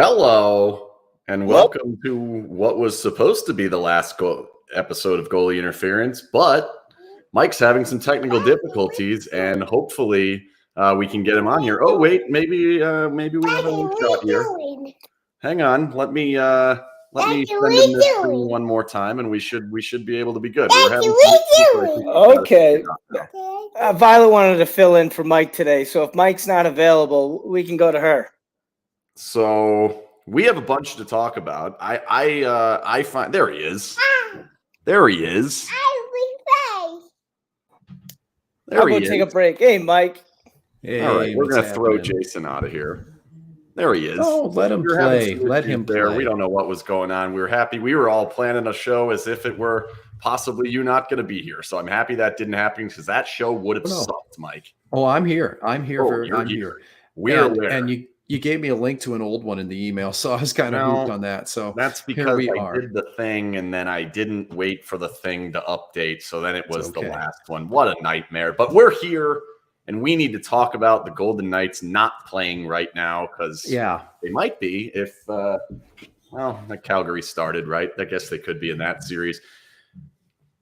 Hello, and welcome to what was supposed to be the last episode of Goalie Interference, but Mike's having some technical difficulties, and hopefully we can get him on here. Oh, wait, maybe we have a long shot here. Hang on, let me send him this thing one more time, and we should be able to be good. Okay. Violet wanted to fill in for Mike today, so if Mike's not available, we can go to her. So we have a bunch to talk about. I find there he is. There he is. There he is. Take a break. Hey, Mike. Hey, all right, we're gonna throw Jason out of here. There he is. Oh, let him play. Let him play. We don't know what was going on. We were happy. We were all planning a show as if it were possibly you not going to be here. So I'm happy that didn't happen because that show would have sucked, Mike. Oh, I'm here. I'm here. I'm here. We're aware. And you gave me a link to an old one in the email, so I was kind of hooked on that. So that's because I did the thing and then I didn't wait for the thing to update. So then it was the last one. What a nightmare. But we're here and we need to talk about the Golden Knights not playing right now because they might be if, the Calgary started, right? I guess they could be in that series.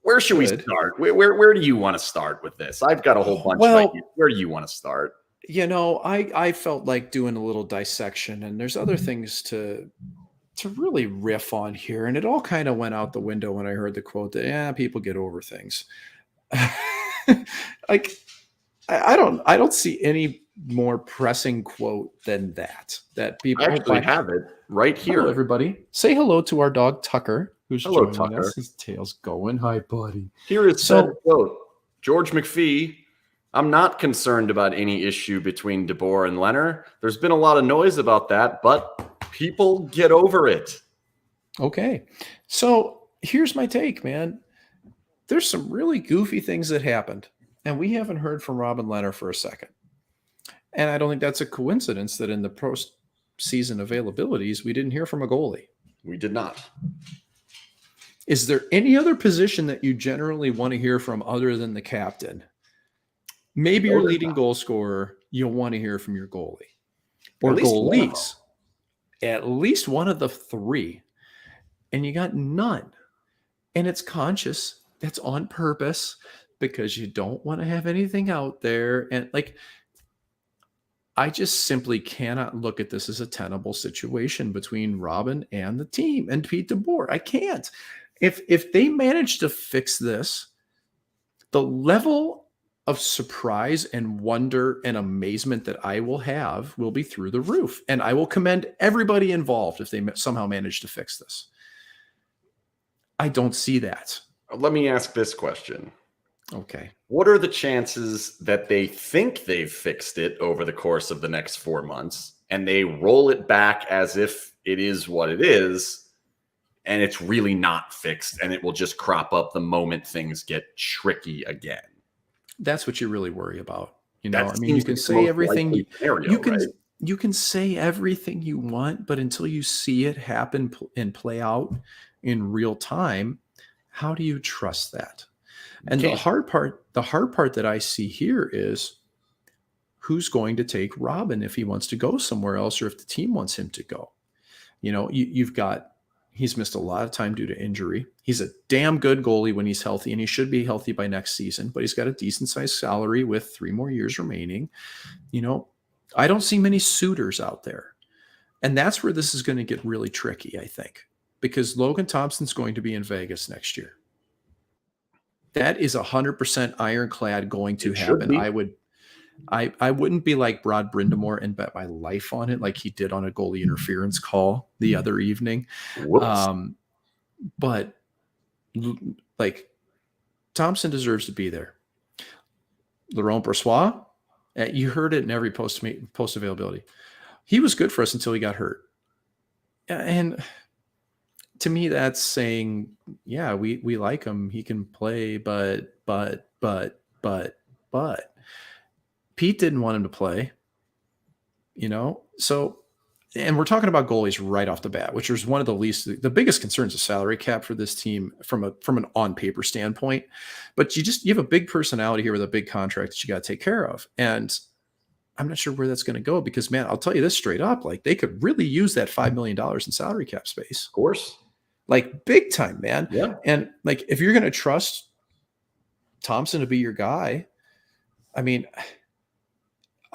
Where should we start? Where do you want to start with this? I've got a whole bunch of ideas. Where do you want to start? You know, I felt like doing a little dissection, and there's other things to really riff on here, and it all kind of went out the window when I heard the quote that people get over things. Like I don't see any more pressing quote than that people actually have it right here. Hello, everybody. Say hello to our dog Tucker, who's joining Tucker. Us. His tail's going. Hi, buddy. Here is said quote. George McPhee. I'm not concerned about any issue between DeBoer and Lehner. There's been a lot of noise about that, but people get over it. Okay. So here's my take, man. There's some really goofy things that happened, and we haven't heard from Robin Lehner for a second. And I don't think that's a coincidence that in the postseason availabilities, we didn't hear from a goalie. We did not. Is there any other position that you generally want to hear from other than the captain? Maybe your leading goal scorer, you'll want to hear from your goalie. Or goalies. At least one of the three. And you got none. And it's conscious. That's on purpose because you don't want to have anything out there. And I just simply cannot look at this as a tenable situation between Robin and the team and Pete DeBoer. I can't. If they manage to fix this, the level of surprise and wonder and amazement that I will have will be through the roof. And I will commend everybody involved if they somehow manage to fix this. I don't see that. Let me ask this question. Okay. What are the chances that they think they've fixed it over the course of the next 4 months and they roll it back as if it is what it is and it's really not fixed and it will just crop up the moment things get tricky again? That's what you really worry about. You know, I mean, you can say everything you can say everything you want, but until you see it happen and play out in real time, how do you trust that? And the hard part that I see here is who's going to take Robin if he wants to go somewhere else or if the team wants him to go. You know, he's missed a lot of time due to injury. He's a damn good goalie when he's healthy, and he should be healthy by next season, but he's got a decent sized salary with 3 more years remaining. You know, I don't see many suitors out there. And that's where this is going to get really tricky, I think, because Logan Thompson's going to be in Vegas next year. That is 100% ironclad going to happen. I wouldn't be like Rod Brindamore and bet my life on it like he did on a goalie interference call the other evening. But like Thompson deserves to be there. Laurent Brossoit, you heard it in every post availability. He was good for us until he got hurt. And to me, that's saying, yeah, we like him. He can play, but Pete didn't want him to play, you know? So, and we're talking about goalies right off the bat, which is one of the biggest concerns of salary cap for this team from an on paper standpoint. But you have a big personality here with a big contract that you got to take care of. And I'm not sure where that's going to go because, man, I'll tell you this straight up. Like, they could really use that $5 million in salary cap space. Of course. Like, big time, man. Yeah. And like, if you're going to trust Thompson to be your guy, I mean,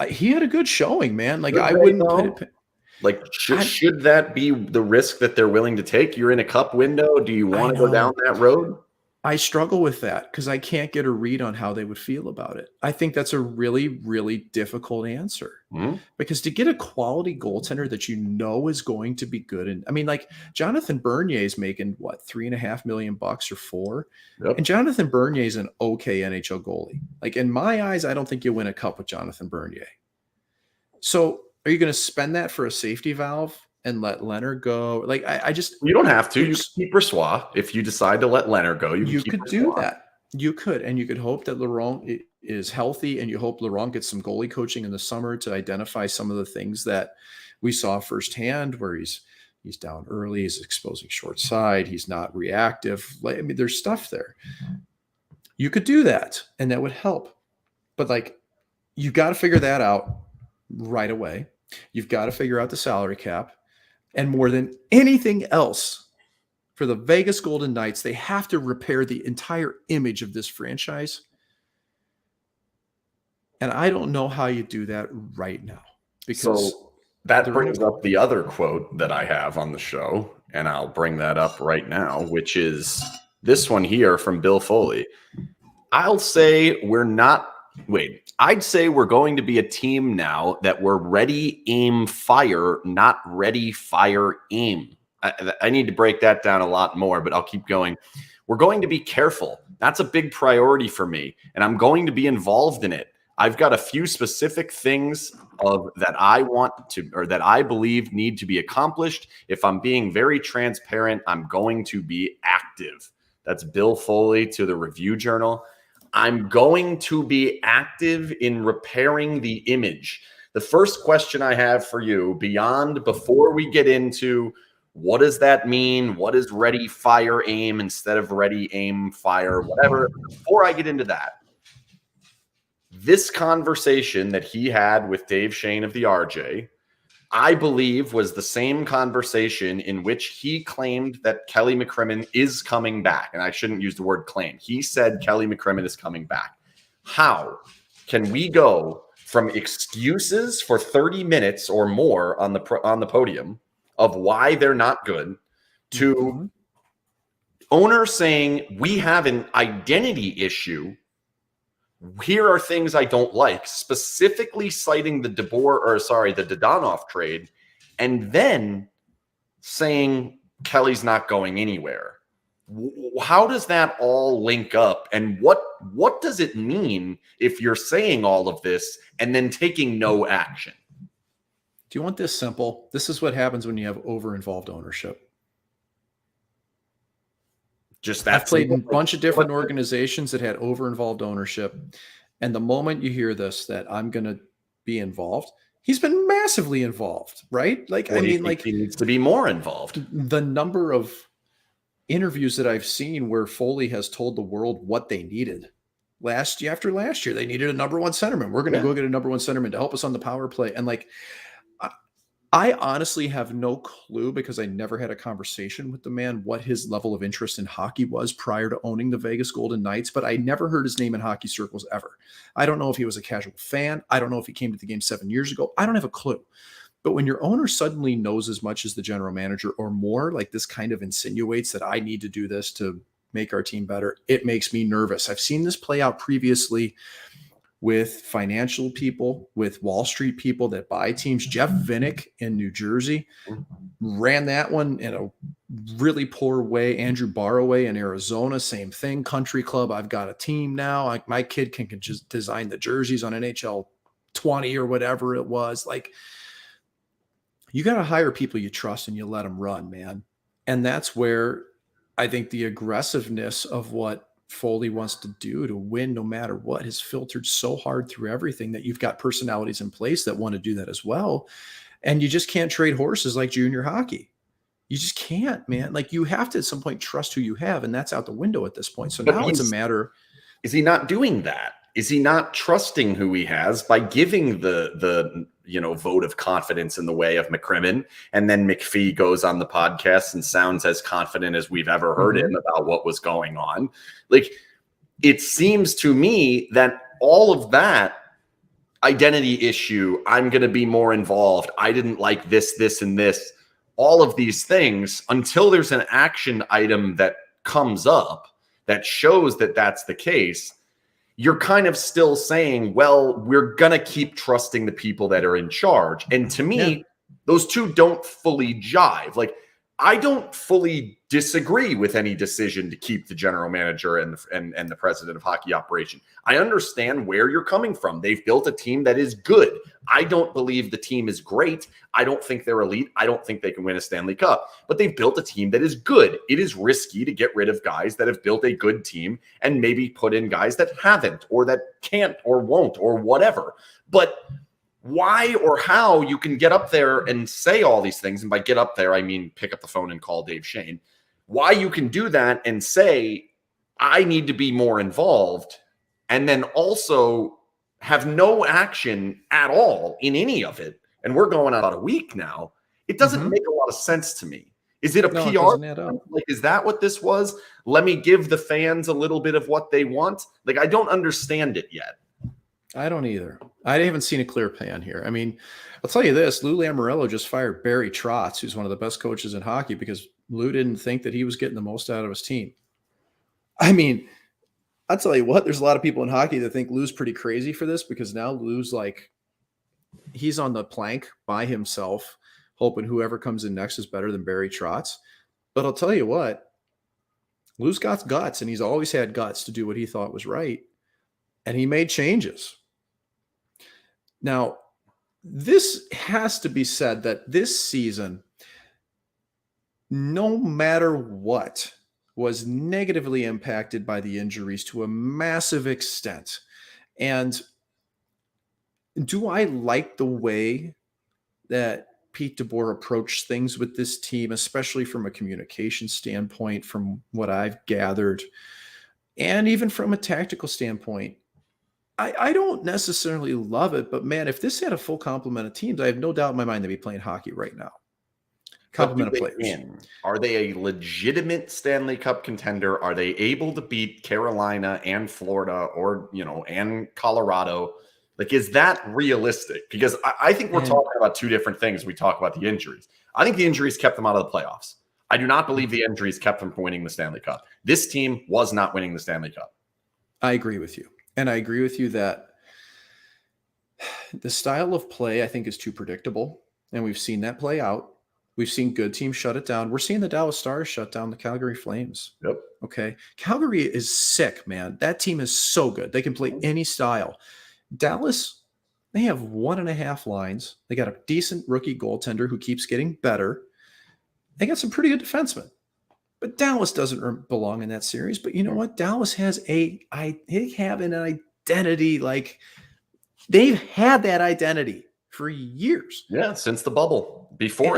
he had a good showing, man. Like, I wouldn't put it. Like, should that be the risk that they're willing to take? You're in a cup window. Do you want to go down that road? I struggle with that because I can't get a read on how they would feel about it. I think that's a really, really difficult answer because to get a quality goaltender that you know is going to be good, and I mean, like Jonathan Bernier is making what, $3.5 million or $4 million, and Jonathan Bernier is an okay NHL goalie. Like, in my eyes, I don't think you win a cup with Jonathan Bernier. So, are you going to spend that for a safety valve and let Lehner go? Like, I just... You don't have to. You can keep Brossoit. If you decide to let Lehner go, you could do that. You could. And you could hope that Laurent is healthy, and you hope Laurent gets some goalie coaching in the summer to identify some of the things that we saw firsthand, where he's down early, he's exposing short side, he's not reactive. I mean, there's stuff there. You could do that, and that would help. But, like, you got to figure that out right away. You've got to figure out the salary cap. And more than anything else, for the Vegas Golden Knights, they have to repair the entire image of this franchise. And I don't know how you do that right now. Because so that brings up the other quote that I have on the show, and I'll bring that up right now, which is this one here from Bill Foley. I'd say we're going to be a team now that we're ready, aim, fire, not ready, fire, aim. I need to break that down a lot more, but I'll keep going. We're going to be careful. That's a big priority for me, and I'm going to be involved in it. I've got a few specific things that I want to, or that I believe need to be accomplished. If I'm being very transparent, I'm going to be active. That's Bill Foley to the Review Journal. I'm going to be active in repairing the image. The first question I have for you, before we get into what does that mean, what is ready, fire, aim instead of ready, aim, fire, whatever, before I get into that, this conversation that he had with Dave Shane of the RJ, I believe was the same conversation in which he claimed that Kelly McCrimmon is coming back. And I shouldn't use the word claim. He said Kelly McCrimmon is coming back. How can we go from excuses for 30 minutes or more on the podium of why they're not good to owner saying we have an identity issue? Here are things I don't like, specifically citing the Dadonov trade, and then saying Kelly's not going anywhere. How does that all link up? And what does it mean if you're saying all of this and then taking no action? Do you want this simple? This is what happens when you have over-involved ownership. Just that. I've played in a bunch of different organizations that had over-involved ownership. And the moment you hear this, that I'm going to be involved, he's been massively involved, right? Like, I mean, like, he needs to be more involved. The number of interviews that I've seen where Foley has told the world what they needed. After last year, they needed a number one centerman. We're going to go get a number one centerman to help us on the power play. And like, I honestly have no clue, because I never had a conversation with the man, what his level of interest in hockey was prior to owning the Vegas Golden Knights, but I never heard his name in hockey circles ever. I don't know if he was a casual fan. I don't know if he came to the game 7 years ago. I don't have a clue. But when your owner suddenly knows as much as the general manager or more, like this kind of insinuates that I need to do this to make our team better, it makes me nervous. I've seen this play out previously with financial people, with Wall Street people that buy teams. Jeff Vinnick in New Jersey ran that one in a really poor way. Andrew Barroway in Arizona, same thing. Country club, I've got a team now. My kid can just design the jerseys on NHL 20 or whatever it was. Like, you got to hire people you trust and you let them run, man. And that's where I think the aggressiveness of what Foley wants to do to win no matter what has filtered so hard through everything, that you've got personalities in place that want to do that as well. And you just can't trade horses like junior hockey. You just can't, man. Like, you have to at some point trust who you have, and that's out the window at this point. So now it's a matter. Is he not doing that? Is he not trusting who he has by giving the vote of confidence in the way of McCrimmon, and then McPhee goes on the podcast and sounds as confident as we've ever heard him about what was going on? Like, it seems to me that all of that identity issue, I'm going to be more involved, I didn't like this, and this, all of these things, until there's an action item that comes up that shows that that's the case, you're kind of still saying, well, we're going to keep trusting the people that are in charge. And to me, those two don't fully jive. Like, I don't fully disagree with any decision to keep the general manager and the president of hockey operation. I understand where you're coming from. They've built a team that is good. I don't believe the team is great. I don't think they're elite. I don't think they can win a Stanley Cup. But they've built a team that is good. It is risky to get rid of guys that have built a good team and maybe put in guys that haven't, or that can't, or won't, or whatever. But why or how you can get up there and say all these things, and by get up there, I mean pick up the phone and call Dave Shane, why you can do that and say, I need to be more involved, and then also have no action at all in any of it, and we're going about a week now, it doesn't make a lot of sense to me. Is it a PR? Like, is that what this was? Let me give the fans a little bit of what they want? Like, I don't understand it yet. I don't either. I haven't seen a clear plan here. I mean, I'll tell you this, Lou Lamoriello just fired Barry Trotz, who's one of the best coaches in hockey, because Lou didn't think that he was getting the most out of his team. I mean, I'll tell you what, there's a lot of people in hockey that think Lou's pretty crazy for this, because now Lou's like, he's on the plank by himself, hoping whoever comes in next is better than Barry Trotz. But I'll tell you what, Lou's got guts, and he's always had guts to do what he thought was right. And he made changes. Now, this has to be said that this season, no matter what, was negatively impacted by the injuries to a massive extent. And do I like the way that Pete DeBoer approached things with this team, especially from a communication standpoint, from what I've gathered, and even from a tactical standpoint? I don't necessarily love it, but man, if this had a full complement of teams, I have no doubt in my mind they'd be playing hockey right now. Complement of players. Are they a legitimate Stanley Cup contender? Are they able to beat Carolina and Florida, or, and Colorado? Like, is that realistic? Because I think we're talking about two different things. We talk about the injuries. I think the injuries kept them out of the playoffs. I do not believe the injuries kept them from winning the Stanley Cup. This team was not winning the Stanley Cup. I agree with you. And I agree with you that the style of play, I think, is too predictable. And we've seen that play out. We've seen good teams shut it down. We're seeing the Dallas Stars shut down the Calgary Flames. Yep. Okay. Calgary is sick, man. That team is so good. They can play any style. Dallas, they have 1.5 lines. They got a decent rookie goaltender who keeps getting better. They got some pretty good defensemen. But Dallas doesn't belong in that series. But you know what? Dallas has they have an identity. Like, they've had that identity for years. Yeah, since the bubble. Before,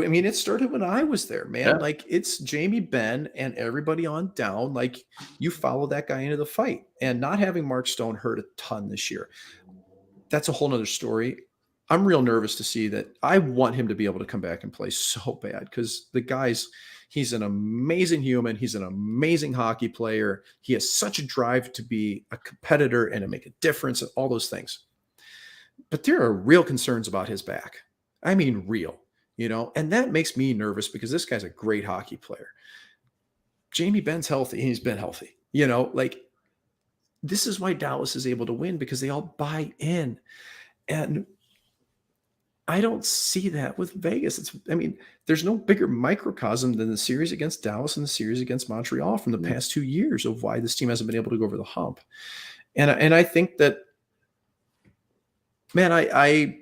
I mean, it started when I was there, man. Yeah. Like, it's Jamie Benn and everybody on down. Like, you follow that guy into the fight. And not having Mark Stone hurt a ton this year, that's a whole nother story. I'm real nervous to see that. I want him to be able to come back and play so bad, because he's an amazing human. He's an amazing hockey player. He has such a drive to be a competitor and to make a difference and all those things. But there are real concerns about his back. I mean, real, and that makes me nervous, because this guy's a great hockey player. Jamie Benn's healthy. He's been healthy, like, this is why Dallas is able to win, because they all buy in. And I don't see that with Vegas. There's no bigger microcosm than the series against Dallas and the series against Montreal from the past 2 years of why this team hasn't been able to go over the hump. And I think that, man, I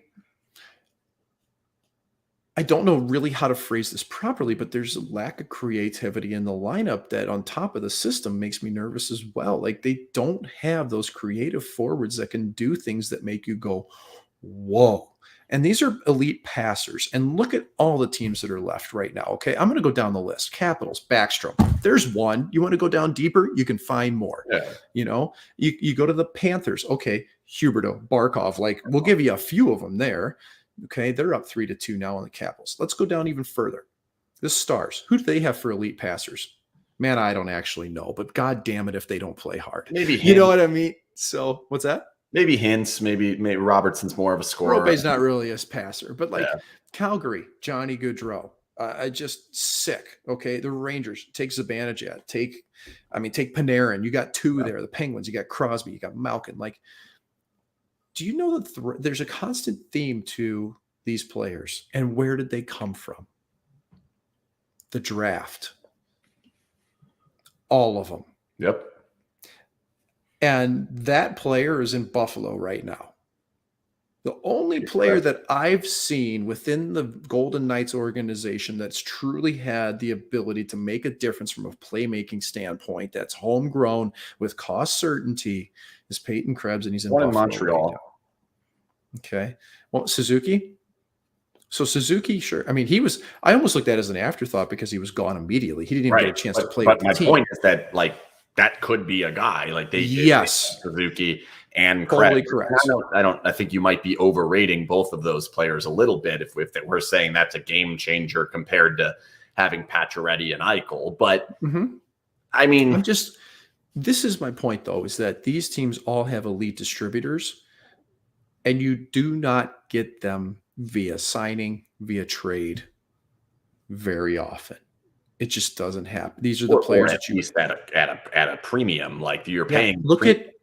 don't know really how to phrase this properly, but there's a lack of creativity in the lineup that, on top of the system, makes me nervous as well. Like, they don't have those creative forwards that can do things that make you go, whoa. And these are elite passers. And look at all the teams that are left right now. Okay, I'm going to go down the list. Capitals, Backstrom. There's one. You want to go down deeper? You can find more. Yeah. You know, you go to the Panthers. Okay, Huberdeau, Barkov. Like, we'll give you a few of them there. Okay, they're up 3-2 now on the Capitals. Let's go down even further. The Stars. Who do they have for elite passers? Man, I don't actually know, but God damn it if they don't play hard. Maybe you know what I mean? So what's that? Maybe Hintz, maybe Robertson's more of a scorer. Robe's not really a passer, but like Calgary, Johnny Gaudreau, just sick. Okay, the Rangers, take Zibanejad, take Panarin. You got two there. The Penguins, you got Crosby, you got Malkin. Like, do you know that there's a constant theme to these players, and where did they come from? The draft, all of them. Yep. And that player is in Buffalo right now. The only player that I've seen within the Golden Knights organization that's truly had the ability to make a difference from a playmaking standpoint, that's homegrown with cost certainty, is Peyton Krebs, and he's in Buffalo Montreal. Right now. Okay. Well, Suzuki. So Suzuki, sure. I mean, I almost looked at it as an afterthought because he was gone immediately. He didn't even get a chance to play with the team. My point is that, like, that could be a guy. Like, they Suzuki and totally Krebs. Correct. I think you might be overrating both of those players a little bit if we're saying that's a game changer compared to having Pacioretty and Eichel. But I mean, this is my point though, is that these teams all have elite distributors, and you do not get them via signing, via trade very often. It just doesn't happen. These are the players that you at a premium, like you're paying. Look at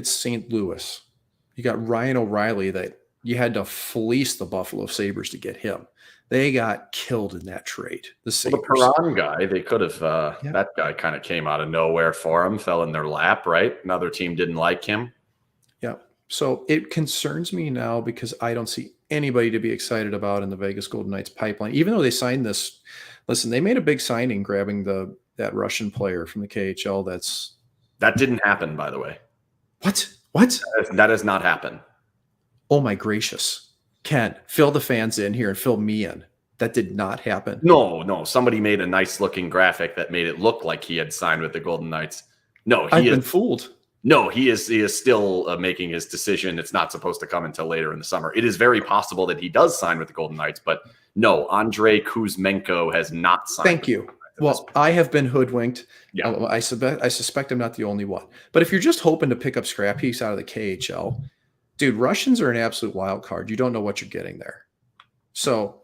St. Louis. You got Ryan O'Reilly that you had to fleece the Buffalo Sabres to get him. They got killed in that trade. The Perron guy, they could have. That guy kind of came out of nowhere for him, fell in their lap. Right, another team didn't like him. Yeah. So it concerns me now because I don't see anybody to be excited about in the Vegas Golden Knights pipeline, even though they signed this. Listen, they made a big signing grabbing that Russian player from the KHL. That didn't happen, by the way. What? That has not happened. Oh my gracious. Ken, fill the fans in here and fill me in. That did not happen. No. Somebody made a nice looking graphic that made it look like he had signed with the Golden Knights. No, I've been fooled. No, he is still making his decision. It's not supposed to come until later in the summer. It is very possible that he does sign with the Golden Knights, but no, Andrei Kuzmenko has not signed. Thank you. Well, I have been hoodwinked. Yeah. I suspect I'm not the only one. But if you're just hoping to pick up scrap heaps out of the KHL, dude, Russians are an absolute wild card. You don't know what you're getting there. So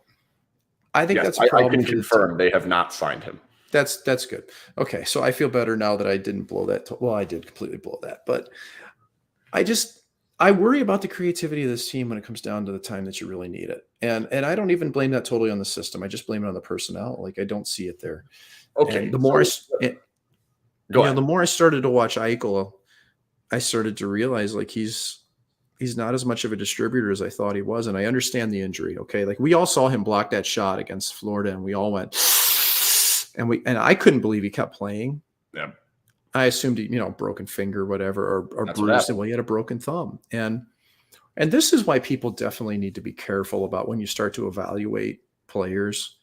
I think that's a problem. I can confirm they have not signed him. That's good. Okay, so I feel better now that I didn't blow that. Well, I did completely blow that, but I worry about the creativity of this team when it comes down to the time that you really need it. And I don't even blame that totally on the system. I just blame it on the personnel. Like, I don't see it there. Okay. And the more the more I started to watch Eichel, I started to realize like he's not as much of a distributor as I thought he was. And I understand the injury. Okay. Like, we all saw him block that shot against Florida and we all went, and I couldn't believe he kept playing. Yeah. I assumed he, broken finger, whatever, or bruised. Well, he had a broken thumb. And this is why people definitely need to be careful about when you start to evaluate players,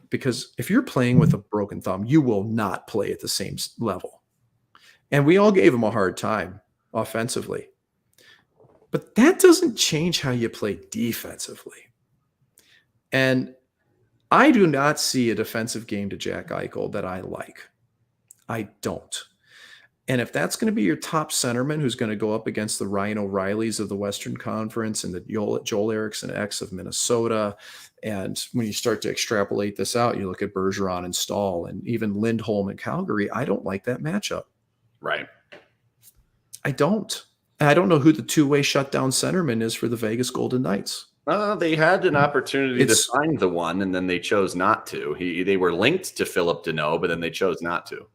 because if you're playing with a broken thumb, you will not play at the same level. And we all gave him a hard time offensively, but that doesn't change how you play defensively. And I do not see a defensive game to Jack Eichel that I like. I don't. And if that's going to be your top centerman who's going to go up against the Ryan O'Reillys of the Western Conference and the Joel Eriksson X of Minnesota, and when you start to extrapolate this out, you look at Bergeron and Stahl and even Lindholm and Calgary, I don't like that matchup. Right. I don't. And I don't know who the two-way shutdown centerman is for the Vegas Golden Knights. They had an opportunity to sign the one, and then they chose not to. They were linked to Philip Deneau, but then they chose not to.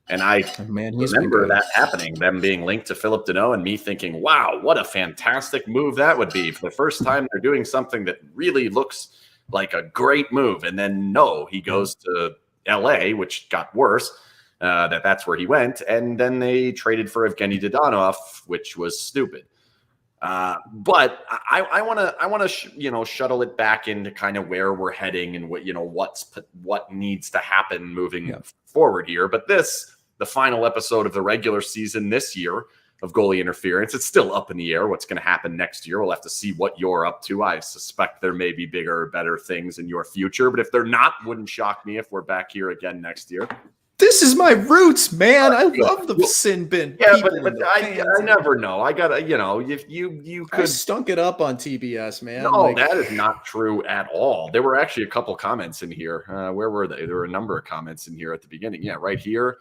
And I remember that happening, them being linked to Philip Deneau, and me thinking, wow, what a fantastic move that would be. For the first time, they're doing something that really looks like a great move. And then, no, he goes to L.A., which got worse. That's where he went. And then they traded for Evgeny Dodonov, which was stupid. But I want to shuttle it back into kind of where we're heading and what needs to happen moving forward here. But the final episode of the regular season this year of Goalie Interference, it's still up in the air. What's going to happen next year? We'll have to see what you're up to. I suspect there may be bigger or better things in your future, but if they're not, wouldn't shock me if we're back here again next year. This is my roots, man. I love the sin bin. Yeah, but I never know. I gotta, if you could. I stunk it up on TBS, man. No, that is not true at all. There were actually a couple comments in here. Where were they? There were a number of comments in here at the beginning. Yeah, right here.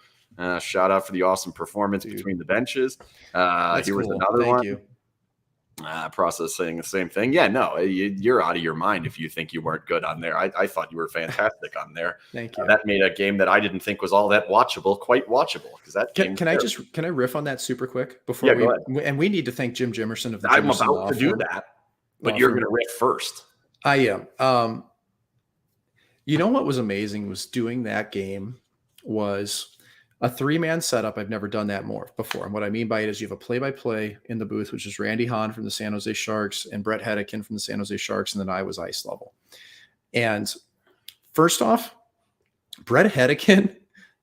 Shout out for the awesome performance between the benches. Here was another one. Thank you. Process saying the same thing. Yeah, no, you're out of your mind if you think you weren't good on there. I thought you were fantastic on there. Thank you. That made a game that I didn't think was all that watchable quite watchable, because that game. Can I riff on that super quick before go ahead. And we need to thank Jim Jimerson of the I'm about to do that, but you're going to riff first. I am. You know what was amazing was doing that game was a 3-man setup. I've never done that before. And what I mean by it is you have a play-by-play in the booth, which is Randy Hahn from the San Jose Sharks and Brett Hedican from the San Jose Sharks, and then I was ice level. And first off, Brett Hedican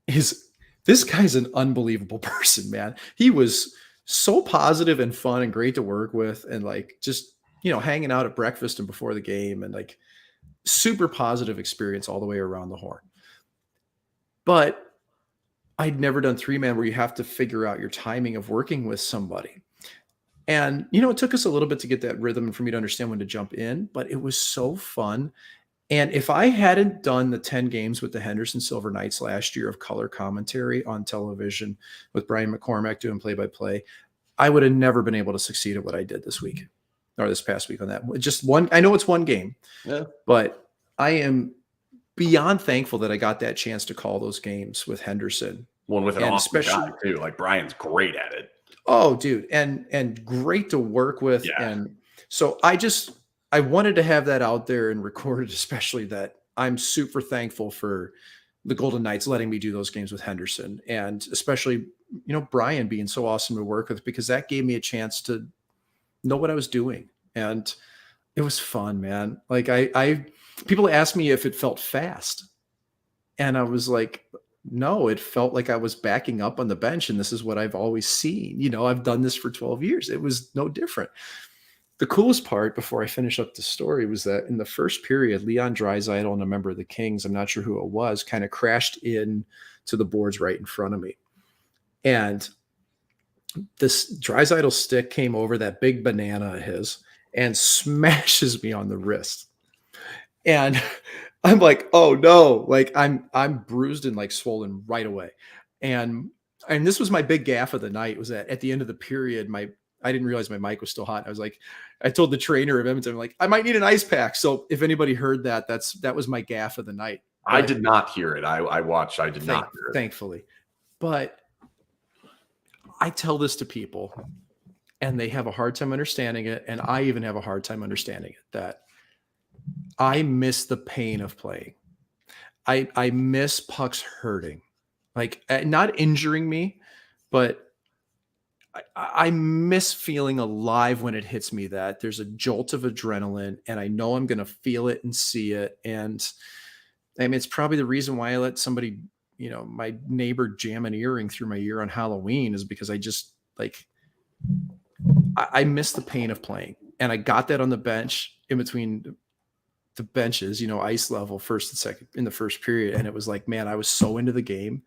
this guy's an unbelievable person, man. He was so positive and fun and great to work with, and just, hanging out at breakfast and before the game, and super positive experience all the way around the horn. But I'd never done 3-man where you have to figure out your timing of working with somebody. And, it took us a little bit to get that rhythm and for me to understand when to jump in, but it was so fun. And if I hadn't done the 10 games with the Henderson Silver Knights last year of color commentary on television with Brian McCormack doing play-by-play, I would have never been able to succeed at what I did this week or this past week on that. Just one, I know it's one game, but I am beyond thankful that I got that chance to call those games with Henderson. One with an awesome guy too. Brian's great at it. Oh, dude. And great to work with. Yeah. And so I wanted to have that out there and recorded, especially that I'm super thankful for the Golden Knights letting me do those games with Henderson. And especially, Brian being so awesome to work with, because that gave me a chance to know what I was doing. And it was fun, man. People ask me if it felt fast. And I was like, no, it felt like I was backing up on the bench. And this is what I've always seen. I've done this for 12 years. It was no different. The coolest part before I finish up the story was that in the first period, Leon Draisaitl and a member of the Kings, I'm not sure who it was, kind of crashed in to the boards right in front of me. And this Draisaitl stick came over that big banana of his and smashes me on the wrist. And I'm like, oh no, I'm bruised and swollen right away. And this was my big gaffe of the night, was that at the end of the period, I didn't realize my mic was still hot. I told the trainer of Edmonton, I might need an ice pack. So if anybody heard that, that was my gaffe of the night. But I did not hear it. I watched. I did not hear it. Thankfully. But I tell this to people and they have a hard time understanding it. And I even have a hard time understanding it, that I miss the pain of playing. I miss pucks hurting, not injuring me, but I miss feeling alive when it hits me, that there's a jolt of adrenaline and I know I'm going to feel it and see it. And it's probably the reason why I let somebody, my neighbor jam an earring through my ear on Halloween, is because I just I miss the pain of playing. And I got that on the bench in between the benches, ice level, first and second in the first period. And it was man, I was so into the game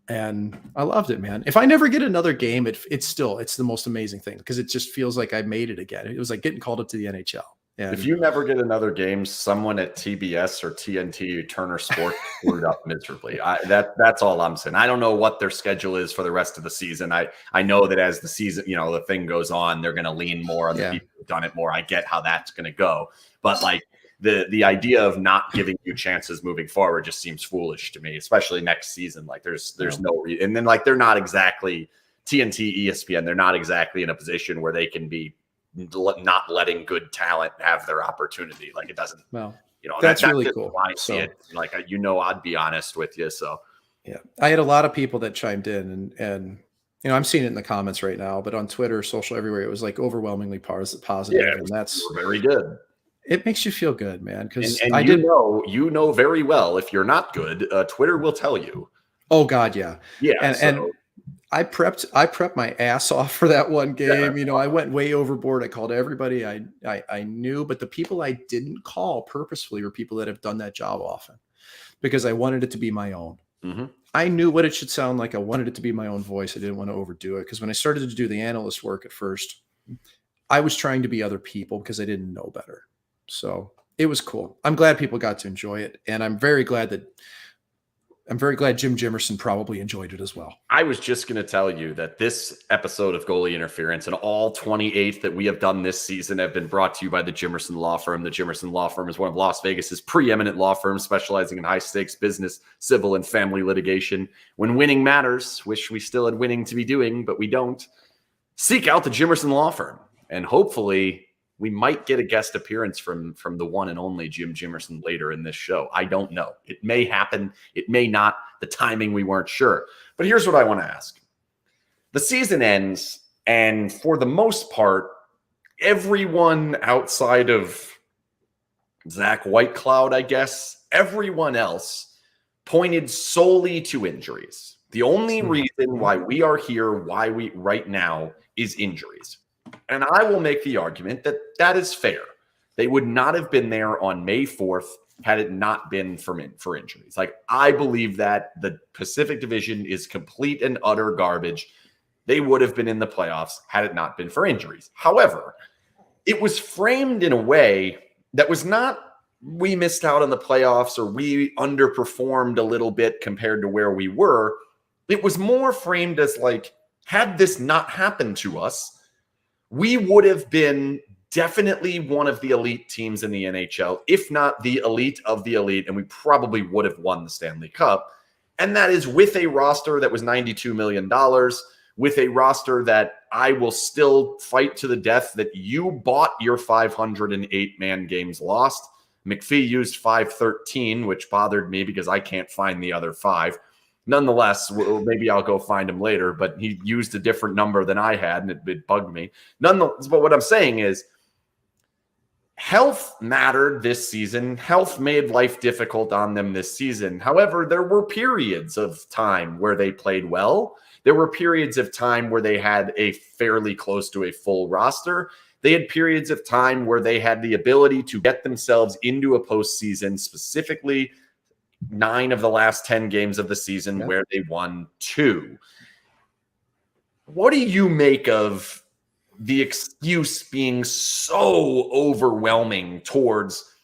and I loved it, man. If I never get another game, it's the most amazing thing, because it just feels like I made it again. It was like getting called up to the NHL. And if you never get another game, someone at TBS or TNT or Turner Sports screwed up miserably. That's all I'm saying. I don't know what their schedule is for the rest of the season. I know that as the season, the thing goes on, they're going to lean more on the people who've done it more. I get how that's going to go, but the idea of not giving you chances moving forward just seems foolish to me, especially next season. There's no reason. And then they're not exactly TNT, ESPN. They're not exactly in a position where they can be not letting good talent have their opportunity. It doesn't, that's really cool. I see it. I'd be honest with you. So yeah, I had a lot of people that chimed in and I'm seeing it in the comments right now, but on Twitter, social, everywhere, it was like overwhelmingly positive. Yeah, and that's very good. It makes you feel good, man. Because you know very well if you're not good, Twitter will tell you. Oh God, yeah. Yeah. And I prepped my ass off for that one game. Yeah. I went way overboard. I called everybody I knew, but the people I didn't call purposefully were people that have done that job often, because I wanted it to be my own. Mm-hmm. I knew what it should sound like. I wanted it to be my own voice. I didn't want to overdo it, because when I started to do the analyst work at first, I was trying to be other people because I didn't know better. So it was cool. I'm glad people got to enjoy it. And I'm very glad Jim Jimerson probably enjoyed it as well. I was just going to tell you that this episode of Goalie Interference and all 28 that we have done this season have been brought to you by the Jimerson Law Firm. The Jimerson Law Firm is one of Las Vegas's preeminent law firms specializing in high-stakes business, civil, and family litigation. When winning matters, wish we still had winning to be doing, but we don't. Seek out the Jimerson Law Firm, and hopefully we might get a guest appearance from the one and only Jim Jimerson later in this show. I don't know. It may happen. It may not. The timing, we weren't sure. But here's what I want to ask. The season ends, and for the most part, everyone outside of Zach Whitecloud, I guess, everyone else pointed solely to injuries. The only reason why we are here, right now, is injuries. And I will make the argument that that is fair. They would not have been there on May 4th had it not been for injuries. Like, I believe that the Pacific Division is complete and utter garbage. They would have been in the playoffs had it not been for injuries. However, it was framed in a way that was not, we missed out on the playoffs or we underperformed a little bit compared to where we were. It was more framed as like, had this not happened to us, we would have been definitely one of the elite teams in the NHL, if not the elite of the elite, and we probably would have won the Stanley Cup. And that is with a roster that was $92 million, with a roster that I will still fight to the death that you bought your 508-man games lost. McPhee used 513, which bothered me because I can't find the other 5. Nonetheless, maybe I'll go find him later, but he used a different number than I had, and it bugged me. Nonetheless, but what I'm saying is health mattered this season. Health made life difficult on them this season. However, there were periods of time where they played well. There were periods of time where they had a fairly close to a full roster. They had periods of time where they had the ability to get themselves into a postseason, specifically 9 of the last 10 games of the season where they won 2. What do you make of the excuse being so overwhelming towards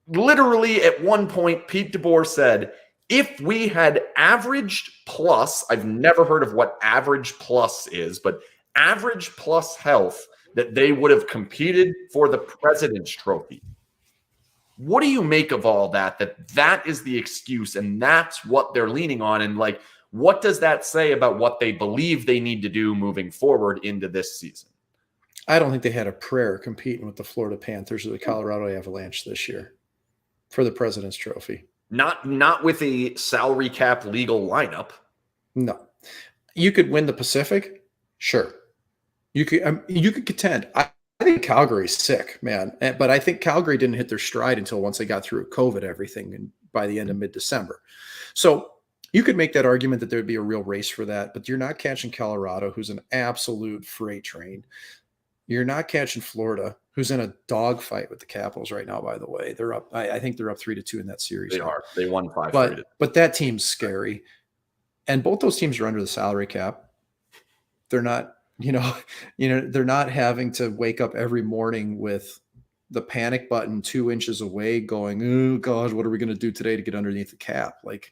literally at one point, Pete DeBoer said, if we had averaged plus, I've never heard of what average plus is, but average plus health, that they would have competed for the President's Trophy. What do you make of all that is the excuse and that's what they're leaning on? And like, what does that say about what they believe they need to do moving forward into this season? I don't think they had a prayer competing with the Florida Panthers or the Colorado Avalanche this year for the President's Trophy. Not with a salary cap legal lineup. No. You could win the Pacific? Sure. You could contend. I think Calgary's sick, man. But I think Calgary didn't hit their stride until once they got through COVID, everything, and by the end of mid-December. So you could make that argument that there'd be a real race for that, but you're not catching Colorado, who's an absolute freight train. You're not catching Florida, who's in a dogfight with the Capitals right now, by the way. They're up. I think they're up 3-2 in that series. They are. They won 5-3. But that team's scary. And both those teams are under the salary cap. They're not, they're not having to wake up every morning with the panic button 2 inches away going, oh God, what are we going to do today to get underneath the cap? Like,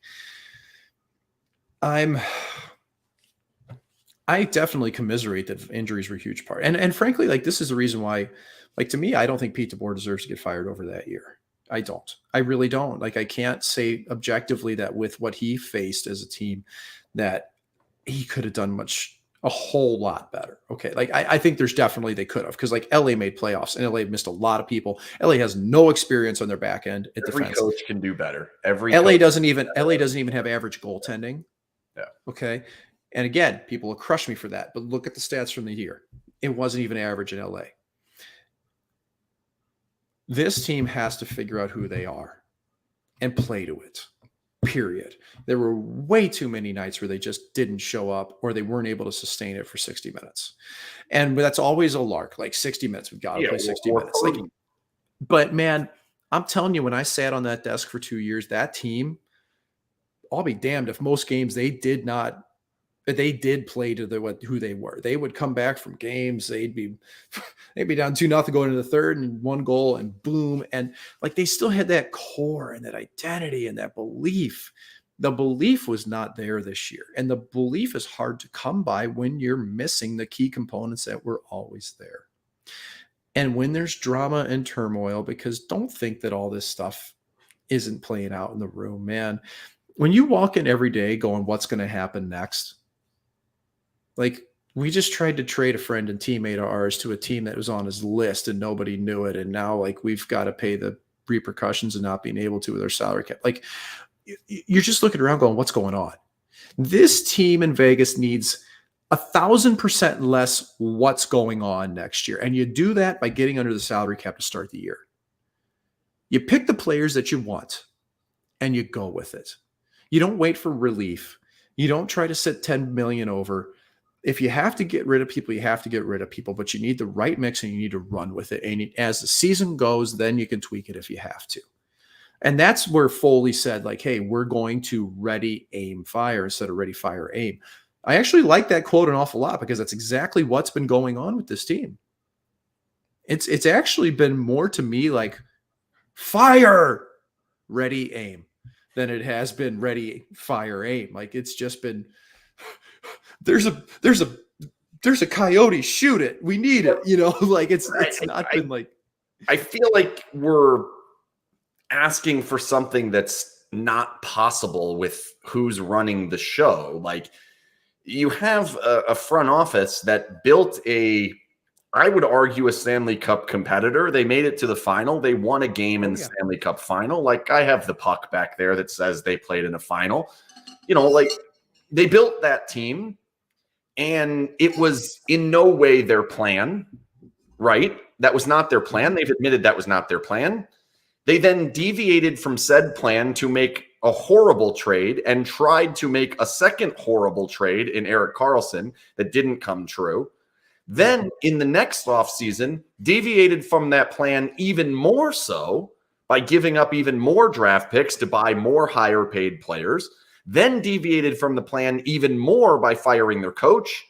I definitely commiserate that injuries were a huge part. And frankly, like, this is the reason why, like, to me, I don't think Pete DeBoer deserves to get fired over that year. I don't. I really don't. Like, I can't say objectively that with what he faced as a team that he could have done a whole lot better. Okay. Like, I think there's definitely, they could have, because like LA made playoffs and LA missed a lot of people. LA has no experience on their back end at Every defense. coach can do better. LA doesn't even have average goaltending. Yeah. Okay. And again, people will crush me for that, but look at the stats from the year. It wasn't even average in LA. This team has to figure out who they are and play to it, period. There were way too many nights where they just didn't show up or they weren't able to sustain it for 60 minutes. And that's always a lark, like 60 minutes. We've got to play 60 minutes. Like, but man, I'm telling you, when I sat on that desk for 2 years, that team, I'll be damned if most games they did play to who they were. They would come back from games. They'd be down 2-0 going into the third and 1 goal and boom. And like, they still had that core and that identity and that belief. The belief was not there this year. And the belief is hard to come by when you're missing the key components that were always there. And when there's drama and turmoil, because don't think that all this stuff isn't playing out in the room, man. When you walk in every day going, what's going to happen next? Like, we just tried to trade a friend and teammate of ours to a team that was on his list and nobody knew it. And now, like, we've got to pay the repercussions of not being able to with our salary cap. Like, you're just looking around going, what's going on? This team in Vegas needs 1,000% less what's going on next year. And you do that by getting under the salary cap to start the year. You pick the players that you want and you go with it. You don't wait for relief. You don't try to sit 10 million over. If you have to get rid of people, you have to get rid of people, but you need the right mix and you need to run with it. And as the season goes, then you can tweak it if you have to. And that's where Foley said, like, hey, we're going to ready, aim, fire instead of ready, fire, aim. I actually like that quote an awful lot because that's exactly what's been going on with this team. It's actually been more to me like fire, ready, aim than it has been ready, fire, aim. Like, it's just been there's a coyote, shoot it. We need it. You know, like it's not been like. I feel like we're asking for something that's not possible with who's running the show. Like, you have a front office that built I would argue, a Stanley Cup competitor. They made it to the final. They won a game in the Stanley Cup final. Like, I have the puck back there that says they played in a final. You know, like, they built that team, and it was in no way their plan, right? That was not their plan. They've admitted that was not their plan. They then deviated from said plan to make a horrible trade and tried to make a second horrible trade in Erik Karlsson that didn't come true. Then in the next offseason, deviated from that plan even more so by giving up even more draft picks to buy more higher paid players. Then deviated from the plan even more by firing their coach,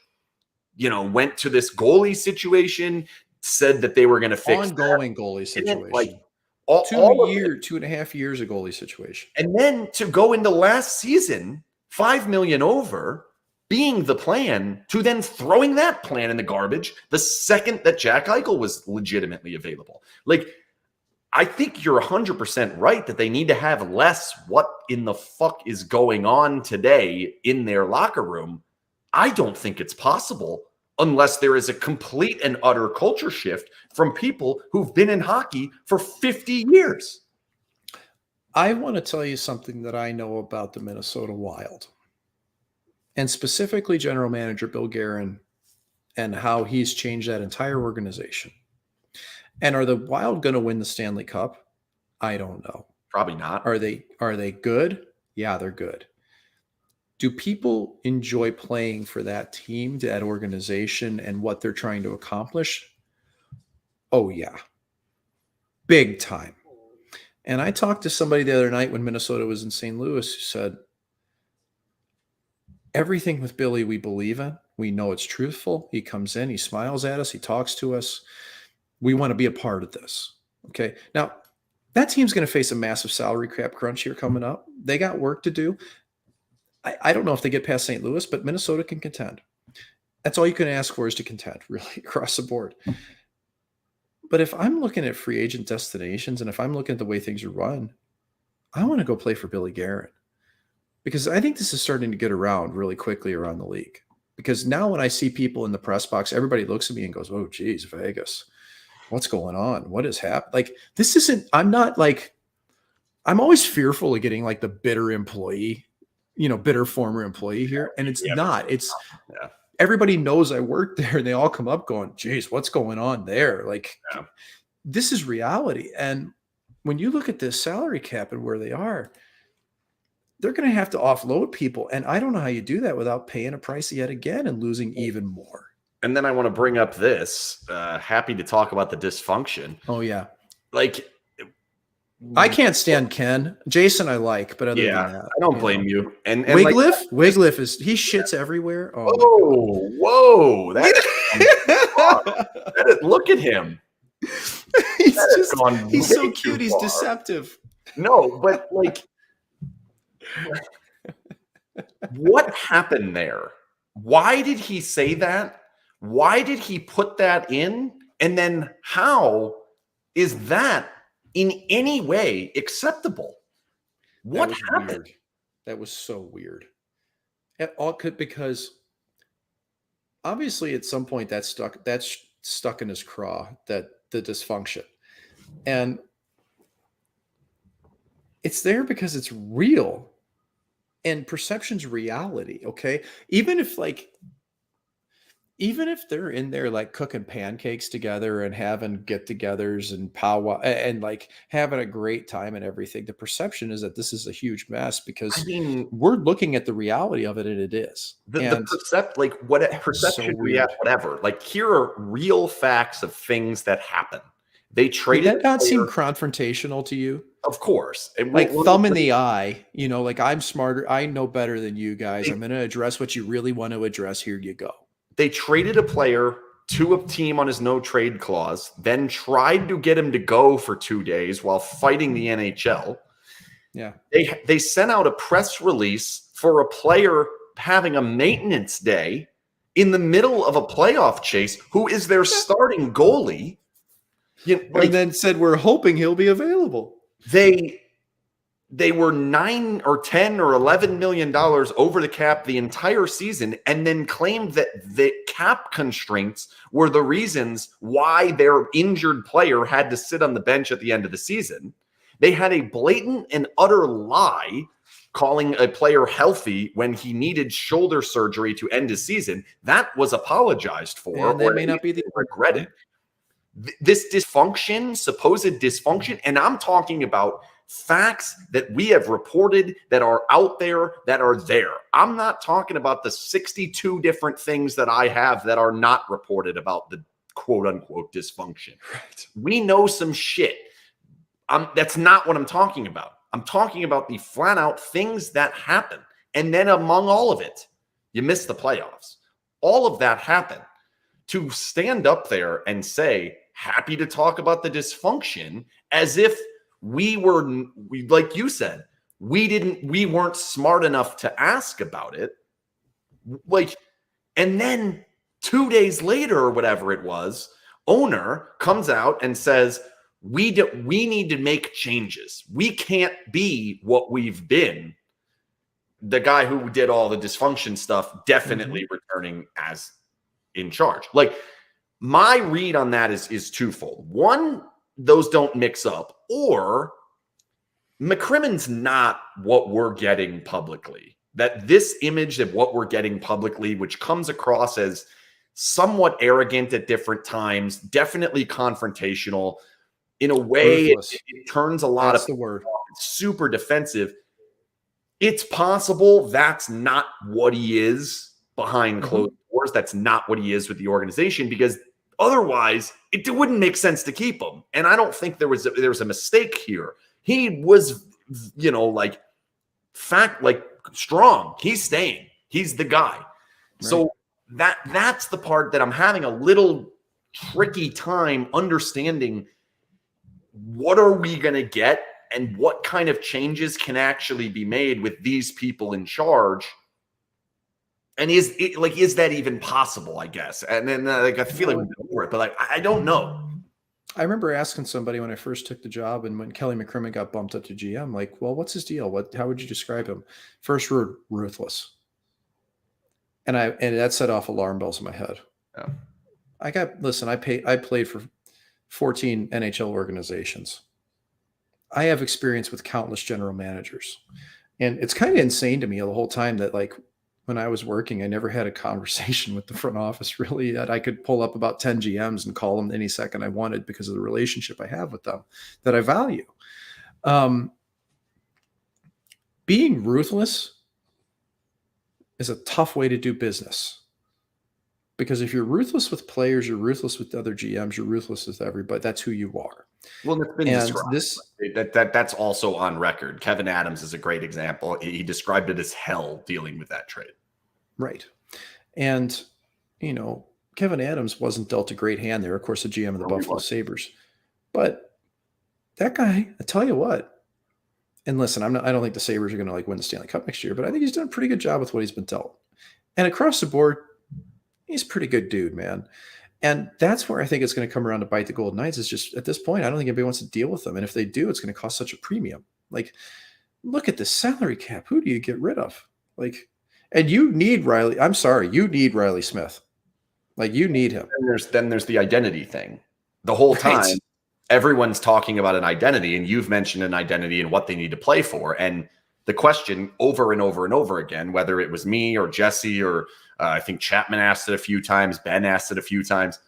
you know, went to this goalie situation, said that they were going to fix ongoing goalie situation. Like, 2.5 years of goalie situation. And then to go into last season, 5 million over, being the plan, to then throwing that plan in the garbage the second that Jack Eichel was legitimately available. Like, I think you're 100% right that they need to have less what in the fuck is going on today in their locker room. I don't think it's possible unless there is a complete and utter culture shift from people who've been in hockey for 50 years. I want to tell you something that I know about the Minnesota Wild, and specifically general manager Bill Guerin and how he's changed that entire organization. And are the Wild going to win the Stanley Cup? I don't know. Probably not. Are they good? Yeah, they're good. Do people enjoy playing for that team, that organization, and what they're trying to accomplish? Oh, yeah. Big time. And I talked to somebody the other night when Minnesota was in St. Louis who said, everything with Billy we believe in. We know it's truthful. He comes in, he smiles at us, he talks to us. We want to be a part of this. Okay. Now, that team's going to face a massive salary cap crunch here coming up. They got work to do. I don't know if they get past St. Louis, but Minnesota can contend. That's all you can ask for, is to contend, really, across the board. But if I'm looking at free agent destinations, and if I'm looking at the way things are run, I want to go play for Billy Guerin, because I think this is starting to get around really quickly around the league. Because now when I see people in the press box, everybody looks at me and goes, oh, geez, Vegas, what's going on? What has happened? Like, this isn't, I'm always fearful of getting like the bitter employee bitter former employee here. And it's not. It's yeah. Everybody knows I work there, and they all come up going, geez, what's going on there? Like, this is reality. And when you look at this salary cap and where they are, they're going to have to offload people. And I don't know how you do that without paying a price yet again and losing even more. And then I want to bring up this. Happy to talk about the dysfunction. Oh, yeah. Like, I can't stand Ken. Jason I like, but other than that, I don't blame you. And Wigliffe he shits everywhere. Oh, whoa. Look at him. He's so cute. He's deceptive. No, but like, what happened there? Why did he say that? Why did he put that in? And then how is that in any way acceptable? What happened? Weird. That was so weird. Because obviously at some point that's stuck in his craw, that the dysfunction. And it's there because it's real. And perception's reality, okay? Even if they're in there like cooking pancakes together and having get-togethers and powwow and like having a great time and everything, the perception is that this is a huge mess because we're looking at the reality of it, and it is. Perception, whatever. Like, here are real facts of things that happen. They traded. Did that not seem confrontational to you? Of course. And like thumb in the eye, like I'm smarter. I know better than you guys. I'm going to address what you really want to address. Here you go. They traded a player to a team on his no trade clause, then tried to get him to go for 2 days while fighting the NHL. Yeah. They sent out a press release for a player having a maintenance day in the middle of a playoff chase, who is their starting goalie. And then said, we're hoping he'll be available. They were $9 or $10 or $11 million over the cap the entire season, and then claimed that the cap constraints were the reasons why their injured player had to sit on the bench at the end of the season. They had a blatant and utter lie calling a player healthy when he needed shoulder surgery to end his season. That was apologized for. And that may not be the regretted. This dysfunction, supposed dysfunction, and I'm talking about facts that we have reported that are out there, that are there. I'm not talking about the 62 different things that I have that are not reported about the quote unquote dysfunction. Right. We know some shit. That's not what I'm talking about. I'm talking about the flat out things that happen. And then among all of it, you miss the playoffs. All of that happened. To stand up there and say, happy to talk about the dysfunction, as if we like you said, we weren't smart enough to ask about it. Like, and then 2 days later or whatever it was, owner comes out and says, we need to make changes. We can't be what we've been. The guy who did all the dysfunction stuff definitely returning as in charge. Like, my read on that is twofold. One, those don't mix up, or McCrimmon's not what we're getting publicly. That this image of what we're getting publicly, which comes across as somewhat arrogant at different times, definitely confrontational, in a way it turns a lot of the word super defensive. It's possible that's not what he is behind closed doors. That's not what he is with the organization, because otherwise it wouldn't make sense to keep him. And I don't think there was a mistake here. He was, strong. He's staying. He's the guy. Right. So that's the part that I'm having a little tricky time understanding. What are we going to get, and what kind of changes can actually be made with these people in charge? And is that even possible, I guess? And then I feel like we've been over it, but I don't know. I remember asking somebody when I first took the job, and when Kelly McCrimmon got bumped up to GM, like, well, what's his deal? How would you describe him? First word, ruthless. And that set off alarm bells in my head. Yeah. I played for 14 NHL organizations. I have experience with countless general managers. And it's kind of insane to me the whole time that, like, when I was working, I never had a conversation with the front office really that I could pull up about 10 GMs and call them any second I wanted because of the relationship I have with them that I value. Being ruthless is a tough way to do business, because if you're ruthless with players, you're ruthless with other GMs, you're ruthless with everybody. That's who you are. Well, it's been described. That's also on record. Kevin Adams is a great example. He described it as hell dealing with that trade. Right. And, Kevin Adams wasn't dealt a great hand there. Of course, the GM of the Buffalo Sabres. But that guy, I tell you what, and listen, I don't think the Sabres are going to win the Stanley Cup next year, but I think he's done a pretty good job with what he's been dealt. And across the board, he's a pretty good dude, man. And that's where I think it's going to come around to bite the Golden Knights. Is just at this point, I don't think anybody wants to deal with them. And if they do, it's going to cost such a premium. Look at the salary cap. Who do you get rid of? And you need Riley. I'm sorry. You need Riley Smith. You need him. And then there's the identity thing. The whole time, everyone's talking about an identity, and you've mentioned an identity and what they need to play for. And the question over and over and over again, whether it was me or Jesse or I think Chapman asked it a few times, Ben asked it a few times.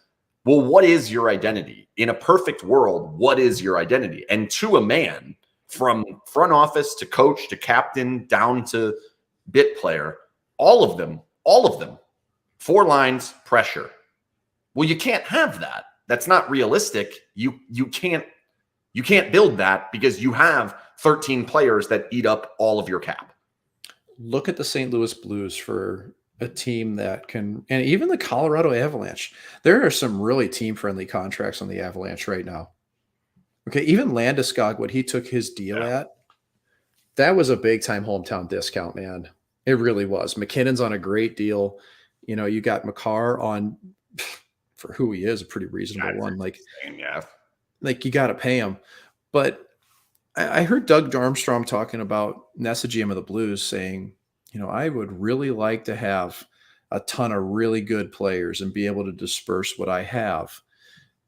Well, what is your identity? In a perfect world, what is your identity? And to a man, from front office to coach to captain down to bit player, all of them, 4 lines, pressure. Well, you can't have that. That's not realistic. You can't build that because you have 13 players that eat up all of your cap. Look at the St. Louis Blues for a team that can, and even the Colorado Avalanche. There are some really team-friendly contracts on the Avalanche right now. Okay, even Landeskog, what he took his deal at, that was a big-time hometown discount, man. It really was. McKinnon's on a great deal. You got Makar on, for who he is, a pretty reasonable one. You got to pay him. But I heard Doug Armstrong talking about Nessa GM of the Blues saying, I would really like to have a ton of really good players and be able to disperse what I have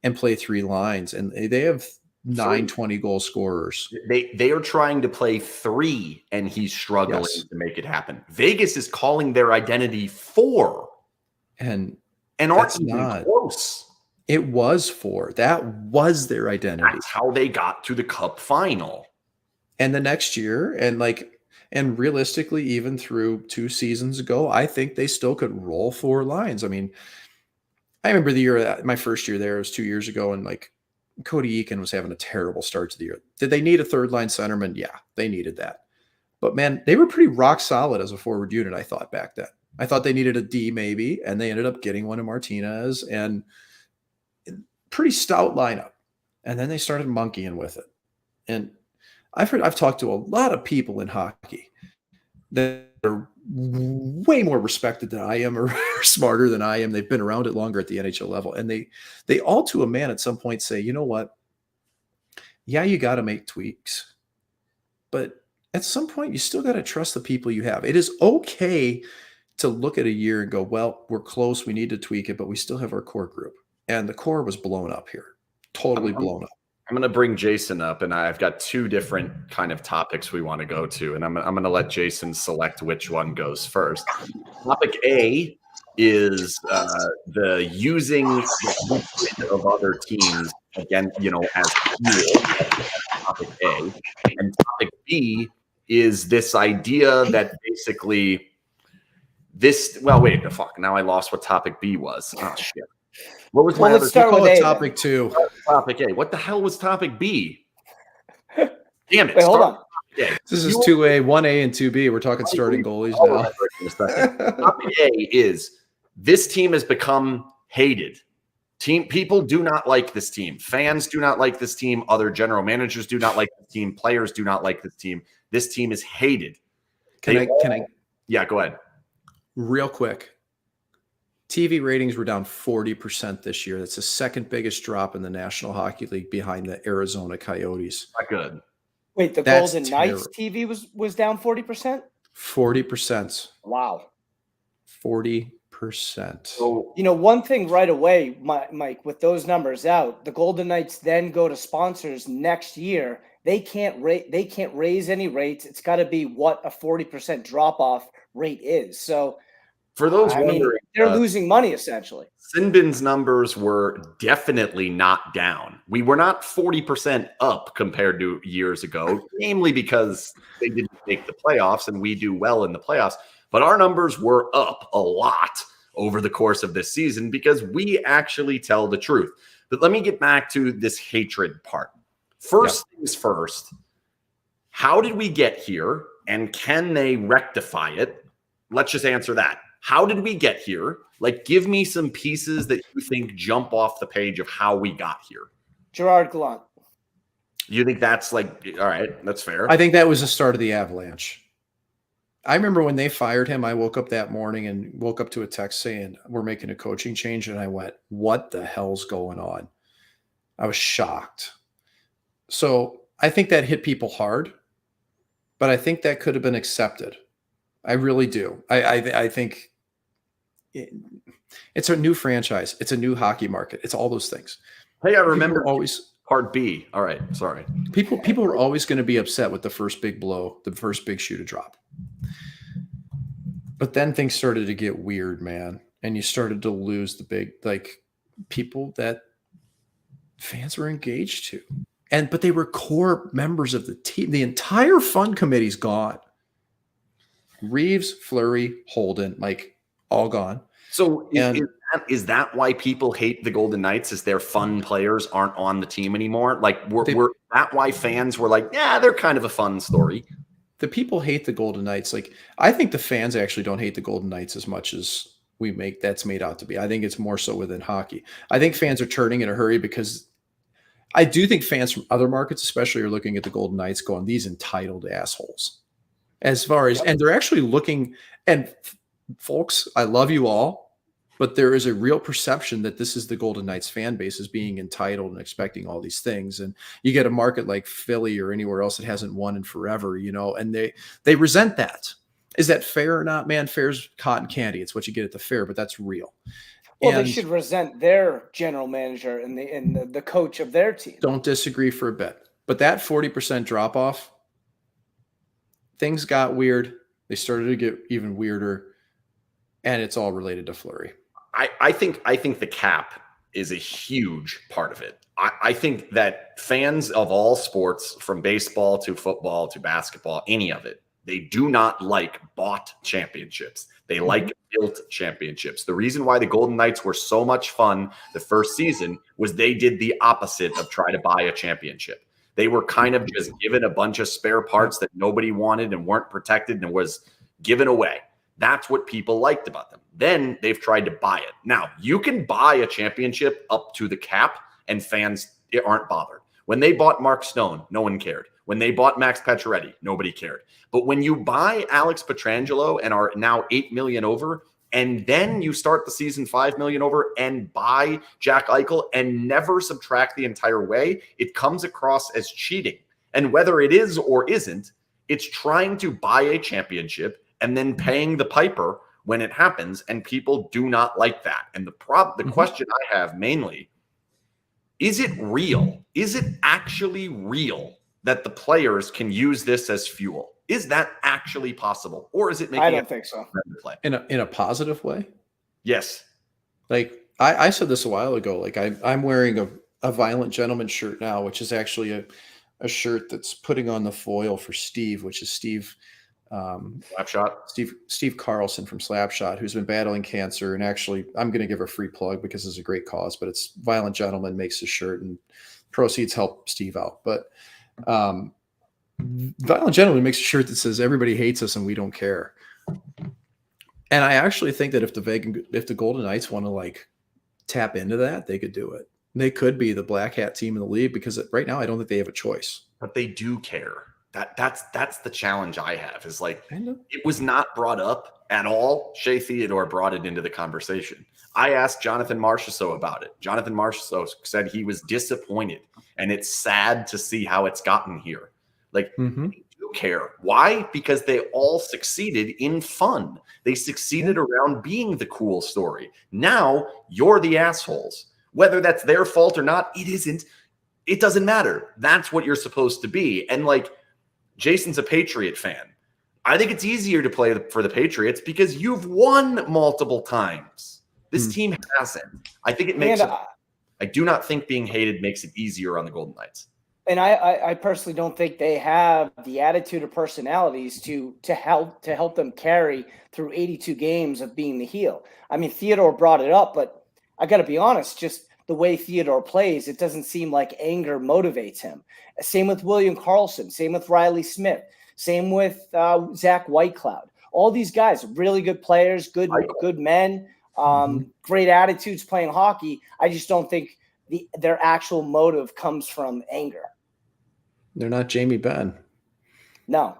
and play 3 lines. And they have 9 20-goal scorers. They are trying to play 3, and he's struggling to make it happen. Vegas is calling their identity 4. And aren't even close. It was 4. That was their identity. That's how they got to the Cup final. And the next year, and realistically, even through 2 seasons ago, I think they still could roll 4 lines. I mean, I remember the year, my first year there, it was 2 years ago, and Cody Eakin was having a terrible start to the year. Did they need a 3rd-line centerman? Yeah, they needed that. But, man, they were pretty rock solid as a forward unit, I thought, back then. I thought they needed a D maybe, and they ended up getting one in Martinez, and pretty stout lineup. And then they started monkeying with it. And I've talked to a lot of people in hockey that are way more respected than I am or smarter than I am. They've been around it longer at the NHL level. And they all to a man at some point say, you know what? Yeah, you got to make tweaks. But at some point, you still got to trust the people you have. It is okay to look at a year and go, well, we're close. We need to tweak it, but we still have our core group. And the core was blown up here. Totally blown up. I'm going to bring Jason up, and I've got 2 different kind of topics we want to go to, and I'm going to let Jason select which one goes first. Topic A is the using the of other teams again, as fuel. Topic A, and topic B is this idea that basically now I lost what topic B was. Oh shit. What was my let's start with topic 2? Topic A. What the hell was topic B? Damn it. Wait, hold on. This is 2A, 1A, and 2B. We're talking starting goalies now. Topic A is this team has become hated. People do not like this team. Fans do not like this team. Other general managers do not like this team. Players do not like this team. This team is hated. Can I? Yeah, go ahead. Real quick. TV ratings were down 40% this year. That's the 2nd biggest drop in the National Hockey League behind the Arizona Coyotes. Not good. Wait, the Golden Knights TV was down 40%? 40%. Wow. 40%. So, one thing right away, Mike, with those numbers out, the Golden Knights then go to sponsors next year. they can't raise any rates. It's got to be what a 40% drop off rate is. So for those wondering, they're losing money essentially. SinBin's numbers were definitely not down. We were not 40% up compared to years ago, namely because they didn't make the playoffs and we do well in the playoffs. But our numbers were up a lot over the course of this season because we actually tell the truth. But let me get back to this hatred part. First things first, how did we get here and can they rectify it? Let's just answer that. How did we get here? Like, give me some pieces that you think jump off the page of how we got here. Gerard Gallant. You think that's like, all right, that's fair. I think that was the start of the avalanche. I remember when they fired him, I woke up that morning and woke up to a text saying, we're making a coaching change. And I went, what the hell's going on? I was shocked. So I think that hit people hard, but I think that could have been accepted. I really do. I think it's a new franchise. It's a new hockey market. It's all those things. Hey, I remember always part B. All right. Sorry. People are always going to be upset with the first big blow, the first big shoe to drop. But then things started to get weird, man. And you started to lose the big, like, people that fans were engaged to. But they were core members of the team. The entire fund committee's gone. Reeves, Fleury, Holden, like, all gone. So is that why people hate the Golden Knights? Is their fun players aren't on the team anymore? Like, were that why fans were like, yeah, they're kind of a fun story? The people hate the Golden Knights. Like, I think the fans actually don't hate the Golden Knights as much as that's made out to be. I think it's more so within hockey. I think fans are turning in a hurry because I do think fans from other markets, especially, are looking at the Golden Knights going, these entitled assholes. As far as, and they're actually looking, and folks, I love you all, but there is a real perception that this is the Golden Knights fan base as being entitled and expecting all these things. And you get a market like Philly or anywhere else that hasn't won in forever, and they resent that. Is that fair or not, man? Fair's cotton candy. It's what you get at the fair, but that's real. Well, they should resent their general manager and the coach of their team. Don't disagree for a bit. But that 40% drop off, things got weird. They started to get even weirder, and it's all related to Fleury. I think the cap is a huge part of it. I think that fans of all sports, from baseball to football to basketball, any of it, they do not like bought championships. They like built championships. The reason why the Golden Knights were so much fun the first season was they did the opposite of try to buy a championship. They were kind of just given a bunch of spare parts that nobody wanted and weren't protected and was given away. That's what people liked about them. Then they've tried to buy it. Now, you can buy a championship up to the cap and fans aren't bothered. When they bought Mark Stone, no one cared. When they bought Max Pacioretty, nobody cared. But when you buy Alex Pietrangelo and are now $8 million over, and then you start the season $5 million over and buy Jack Eichel and never subtract the entire way, it comes across as cheating. And whether it is or isn't, it's trying to buy a championship and then paying the piper when it happens, and people do not like that. And the question I have mainly, is it real? Is it actually real that the players can use this as fuel? Is that actually possible? Or is it making I don't think so. Play? In a positive way? Yes. Like, I said this a while ago, like I'm wearing a Violent Gentleman shirt now, which is actually a shirt that's putting on the foil for Steve, which is Steve Steve Carlson from Slapshot, who's been battling cancer. And actually, I'm going to give a free plug because it's a great cause, but it's Violent Gentleman makes the shirt and proceeds help Steve out. But Violent Gentleman makes a shirt that says everybody hates us and we don't care. And I actually think that if the Golden Knights want to like tap into that, they could do it. They could be the black hat team in the league because right now I don't think they have a choice. But they do care. That's the challenge I have, is like, it was not brought up at all. Shea Theodore brought it into the conversation. I asked Jonathan Marchessault about it. Jonathan Marchessault said he was disappointed, and it's sad to see how it's gotten here. Like, they do care. Why? Because they all succeeded in fun. They succeeded around being the cool story. Now you're the assholes. Whether that's their fault or not, it isn't. It doesn't matter. That's what you're supposed to be. And like, Jason's a Patriot fan. I think it's easier to play for the Patriots because you've won multiple times. This team hasn't. I think it makes I do not think being hated makes it easier on the Golden Knights. And I personally don't think they have the attitude or personalities to help them carry through 82 games of being the heel. I mean, Theodore brought it up, but I got to be honest, just the way Theodore plays, it doesn't seem like anger motivates him. Same with William Karlsson, same with Riley Smith, same with Zach Whitecloud. All these guys, really good players, good men, great attitudes playing hockey. I just don't think their actual motive comes from anger. They're not Jamie Benn. No.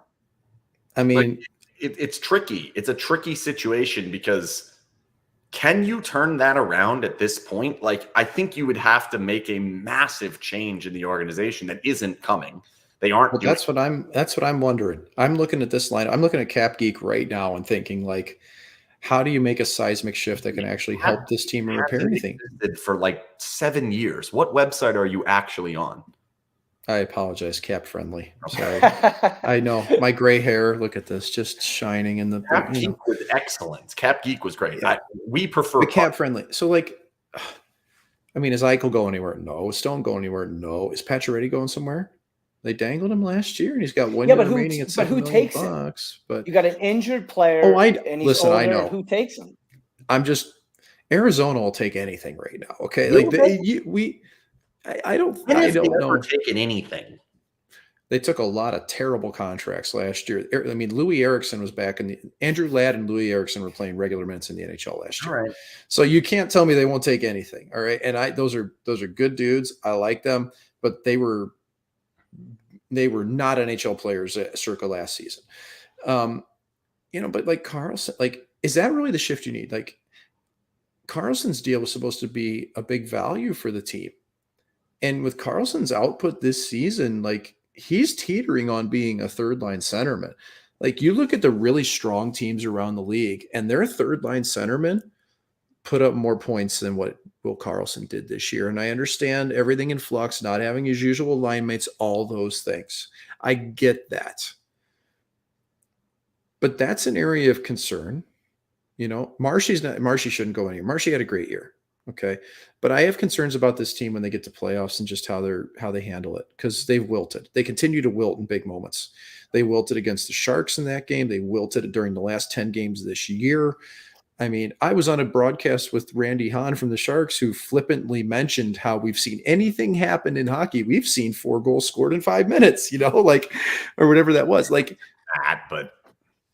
I mean, it's tricky. It's a tricky situation because can you turn that around at this point? Like, I think you would have to make a massive change in the organization that isn't coming. They aren't. Well, that's what I'm wondering. I'm looking at this line. I'm looking at Cap Geek right now and thinking, like, how do you make a seismic shift that can actually help this team repair anything? For like 7 years. What website are you actually on? I apologize, Cap Friendly. Sorry. I know my gray hair. Look at this, just shining in the. Cap Geek was excellent. Cap Geek was great. Yeah. We prefer Cap Friendly. So, like, I mean, is Eichel go anywhere? No. Is Stone go anywhere? No. Is Pacioretty going somewhere? They dangled him last year, and he's got 1 year remaining at $7 million. But you got an injured player. Oh, and he's older, I know who takes him. I'm just Arizona will take anything right now. Okay, like I don't know. Taking anything. They took a lot of terrible contracts last year. I mean, Louis Eriksson was back Andrew Ladd and Louis Eriksson were playing regular minutes in the NHL last year. All right. So you can't tell me they won't take anything. All right. And those are good dudes. I like them, but they were not NHL players circa last season. But like Karlsson, like, is that really the shift you need? Like, Karlsson's deal was supposed to be a big value for the team. And with Karlsson's output this season, like, he's teetering on being a third line centerman. Like, you look at the really strong teams around the league and their third line centermen put up more points than what Will Karlsson did this year. And I understand everything in flux, not having his usual line mates, all those things. I get that. But that's an area of concern. Marshy shouldn't go anywhere. Marshy had a great year. Okay. But I have concerns about this team when they get to playoffs and just how they handle it, because they've wilted. They continue to wilt in big moments. They wilted against the Sharks in that game. They wilted during the last 10 games this year. I mean, I was on a broadcast with Randy Hahn from the Sharks, who flippantly mentioned how we've seen anything happen in hockey. We've seen 4 goals scored in 5 minutes, or whatever that was. Like that, but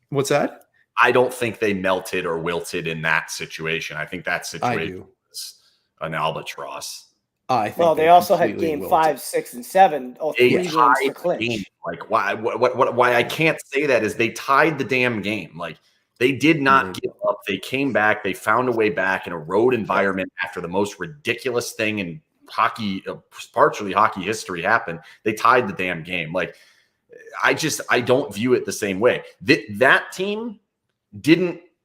what's that? I don't think they melted or wilted in that situation. I think that situation was an albatross. They also had game 5, 6, and 7. All 3 games to clinch. Like, why I can't say that is they tied the damn game. Like, they did not give up. They came back. They found a way back in a road environment after the most ridiculous thing in hockey, partially hockey history happened. They tied the damn game. Like, I don't view it the same way. That team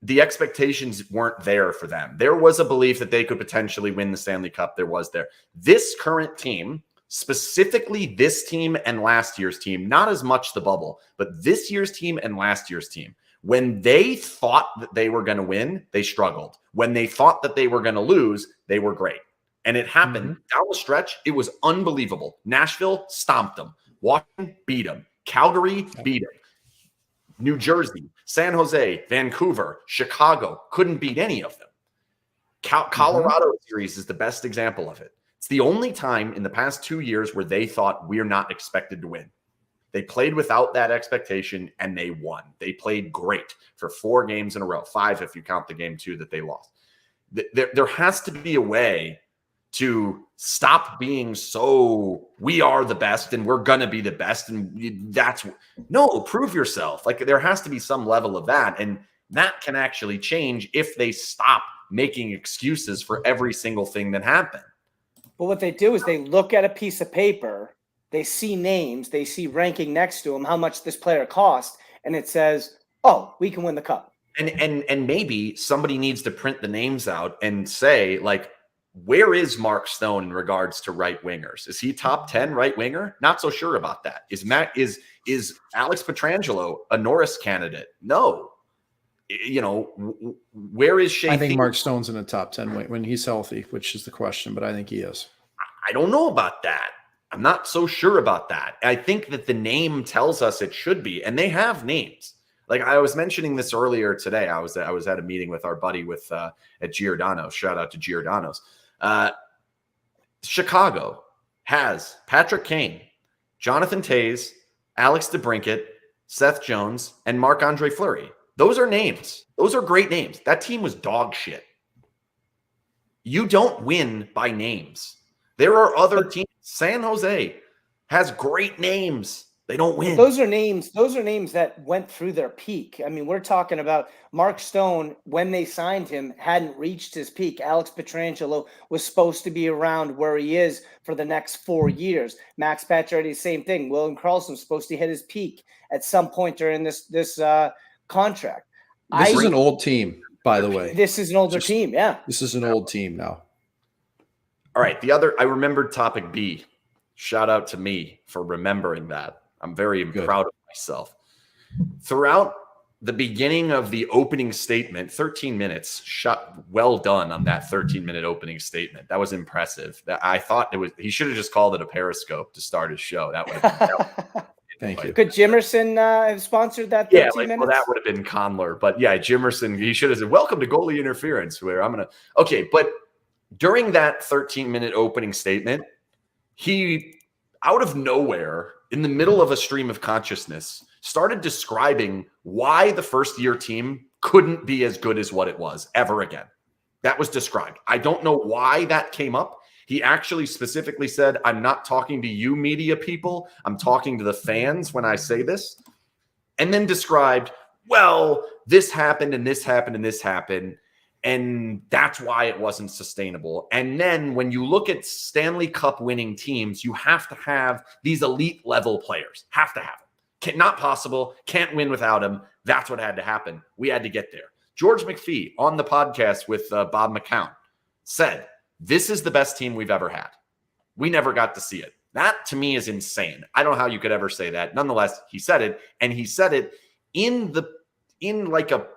the expectations weren't there for them. There was a belief that they could potentially win the Stanley Cup. There was there. This current team, specifically this team and last year's team, not as much the bubble, but this year's team and last year's team, when they thought that they were going to win, they struggled. When they thought that they were going to lose, they were great. And it happened down the stretch. It was unbelievable. Nashville stomped them. Washington beat them. Calgary beat them. New Jersey, San Jose, Chicago, couldn't beat any of them. Colorado series is the best example of it. It's the only time in the past 2 years where they thought we're not expected to win. They played without that expectation, and they won. They played great for 4 games in a row, 5 if you count the game 2 that they lost. There has to be a way to stop being so we are the best and we're going to be the best. And prove yourself. Like, there has to be some level of that. And that can actually change if they stop making excuses for every single thing that happened. But what they do is they look at a piece of paper, they see names, they see ranking next to them, how much this player cost, and it says, oh, we can win the cup. And maybe somebody needs to print the names out and say, like, where is Mark Stone in regards to right wingers? Is he top 10 right winger? Not so sure about that. Is Alex Pietrangelo a Norris candidate? No. Where is Shea? I think Mark Stone's in the top 10 when he's healthy, which is the question, but I think he is. I don't know about that. I'm not so sure about that. I think that the name tells us it should be, and they have names. Like I was mentioning this earlier today. I was at a meeting with our buddy at Giordano's. Shout out to Giordano's. Chicago has Patrick Kane, Jonathan Toews, Alex DeBrincat, Seth Jones, and Marc-Andre Fleury. Those are names. Those are great names. That team was dog shit. You don't win by names. There are other teams. San Jose has great names. They don't win. Those are names that went through their peak. I mean, we're talking about Mark Stone, when they signed him, hadn't reached his peak. Alex Pietrangelo was supposed to be around where he is for the next 4 years. Max Pacioretty, same thing. William Karlsson's supposed to hit his peak at some point during this contract. This is an old team, by the way. This is an older team, yeah. This is an old team now. All right, I remembered topic B. Shout out to me for remembering that. I'm very proud of myself. Throughout the beginning of the opening statement, 13 minutes, well done on that 13-minute opening statement. That was impressive. I thought he should have just called it a Periscope to start his show. That would Thank you. Could Jimerson have sponsored that 13 minutes? Well, that would have been Conler. But yeah, Jimerson, he should have said, welcome to Goalie Interference, where I'm going to – okay, but during that 13-minute opening statement, he, out of nowhere, in the middle of a stream of consciousness, started describing why the first-year team couldn't be as good as what it was ever again. That was described. I don't know why that came up. He actually specifically said, I'm not talking to you media people. I'm talking to the fans when I say this. And then described, well, this happened and this happened and this happened. And that's why it wasn't sustainable. And then when you look at Stanley Cup winning teams, you have to have these elite level players. Have to have them. Not possible. Can't win without them. That's what had to happen. We had to get there. George McPhee on the podcast with Bob McCown said, this is the best team we've ever had. We never got to see it. That to me is insane. I don't know how you could ever say that. Nonetheless, he said it, and he said it in like a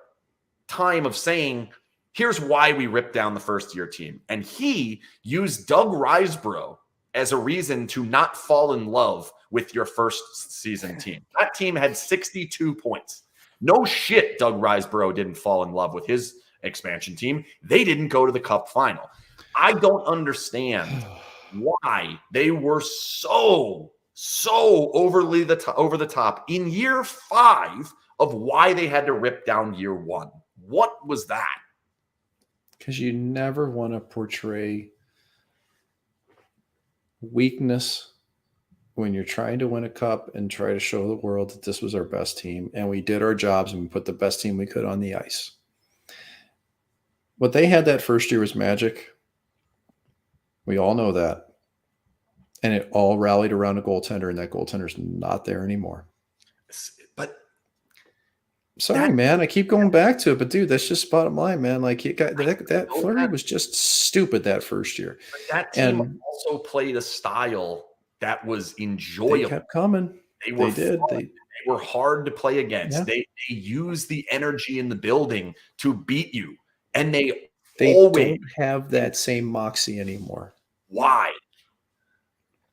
time of saying, here's why we ripped down the first-year team. And he used Doug Risebrough as a reason to not fall in love with your first-season team. That team had 62 points. No shit Doug Risebrough didn't fall in love with his expansion team. They didn't go to the Cup final. I don't understand why they were so over the top in year 5 of why they had to rip down year 1. What was that? Because you never want to portray weakness when you're trying to win a cup and try to show the world that this was our best team and we did our jobs and we put the best team we could on the ice. What they had that first year was magic. We all know that. And it all rallied around a goaltender, and that goaltender's not there anymore. But sorry, man, I keep going back to it, but dude, that's just bottom line, man. Like you got that Fleury was just stupid that first year. But that team also played a style that was enjoyable. They kept coming. They were hard to play against. Yeah. They used the energy in the building to beat you, and they always don't have that same moxie anymore. Why?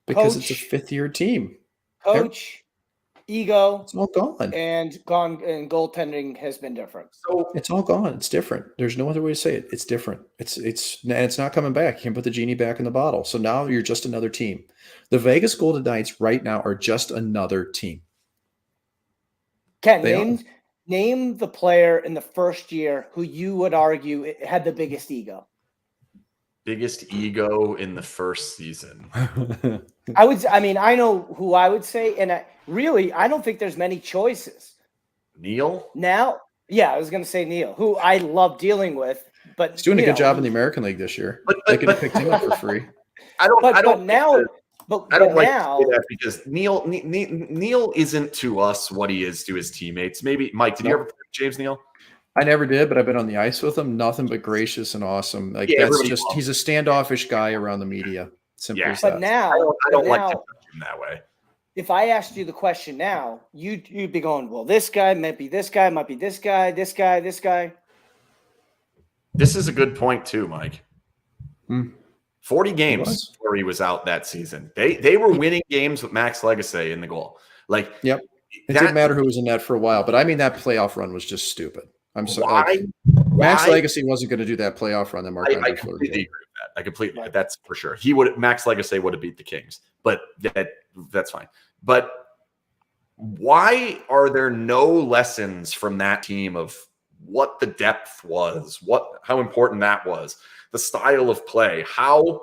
Because it's a fifth-year team. Coach, ego, it's all gone. And goaltending has been different. So it's all gone. It's different. There's no other way to say it. It's different. It's not coming back. You can put the genie back in the bottle. So now you're just another team. The Vegas Golden Knights right now are just another team. Ken, name the player in the first year who you would argue had the biggest ego. Biggest ego in the first season. I know who I would say, and I don't think there's many choices. Neil? Now, yeah, I was going to say Neil, who I love dealing with, but he's doing a good job in the American League this year. They could have picked him up for free. I don't like to say that because Neil isn't to us what he is to his teammates. Maybe Mike, did you ever play James Neal? I never did, but I've been on the ice with him. Nothing but gracious and awesome. Like that's just he's a standoffish guy around the media. Simple as that. But now I don't like to touch him that way. If I asked you the question now, you'd be going, well, this guy might be this guy, might be this guy, this guy, this guy. This is a good point too, Mike. 40 games Fleury was out that season. They were winning games with Max Legacy in the goal. Like, yep. It didn't matter who was in net for a while, but I mean that playoff run was just stupid. I'm sorry. Max Legacy wasn't going to do that playoff run that Marc-Andre Fleury did. Agree with that. I completely agree. That's for sure. Max Legacy would have beat the Kings, but that's fine. But why are there no lessons from that team of what the depth was, how important that was, the style of play, how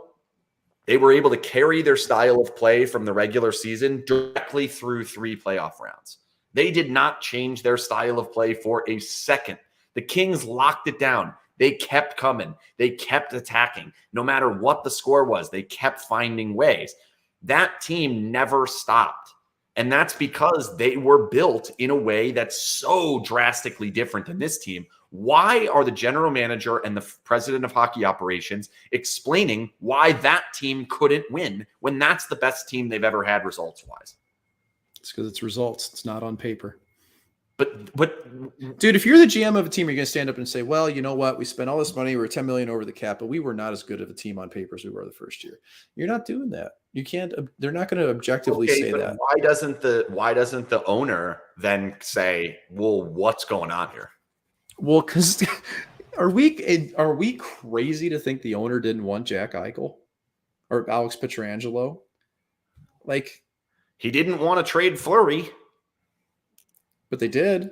they were able to carry their style of play from the regular season directly through 3 playoff rounds? They did not change their style of play for a second. The Kings locked it down. They kept coming. They kept attacking. No matter what the score was, they kept finding ways. That team never stopped. And that's because they were built in a way that's so drastically different than this team. Why are the general manager and the president of hockey operations explaining why that team couldn't win when that's the best team they've ever had results-wise? It's because it's results. It's not on paper. But dude, if you're the GM of a team, you're going to stand up and say, well, you know what? We spent all this money. We were $10 million over the cap, but we were not as good of a team on paper as we were the first year. You're not doing that. You can't. They're not going to objectively say that. Why doesn't the owner then say, well, what's going on here? Well, because are we crazy to think the owner didn't want Jack Eichel or Alex Pietrangelo? Like, he didn't want to trade Fleury. But they did.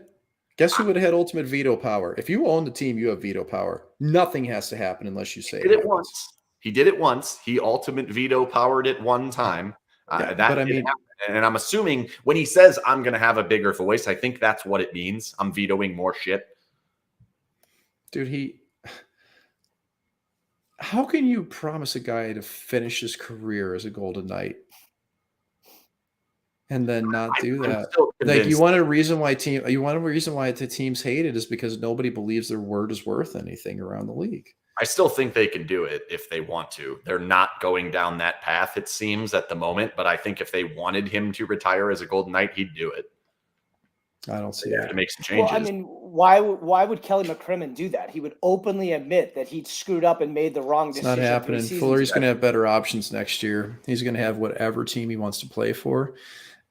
Guess who would have had ultimate veto power? If you own the team, you have veto power. Nothing has to happen unless you say it. He did it once. He ultimate veto powered it one time. And I'm assuming when he says I'm going to have a bigger voice, I think that's what it means. I'm vetoing more shit. Dude, how can you promise a guy to finish his career as a Golden Knight and then not do that? Like, you want a reason why the teams hate it is because nobody believes their word is worth anything around the league. I still think they can do it if they want to. They're not going down that path, it seems, at the moment. But I think if they wanted him to retire as a Golden Knight, he'd do it. I don't see that. To make some changes. Well, I mean, why would Kelly McCrimmon do that? He would openly admit that he'd screwed up and made the wrong decision. It's not happening. Fuller's going to have better options next year. He's going to have whatever team he wants to play for.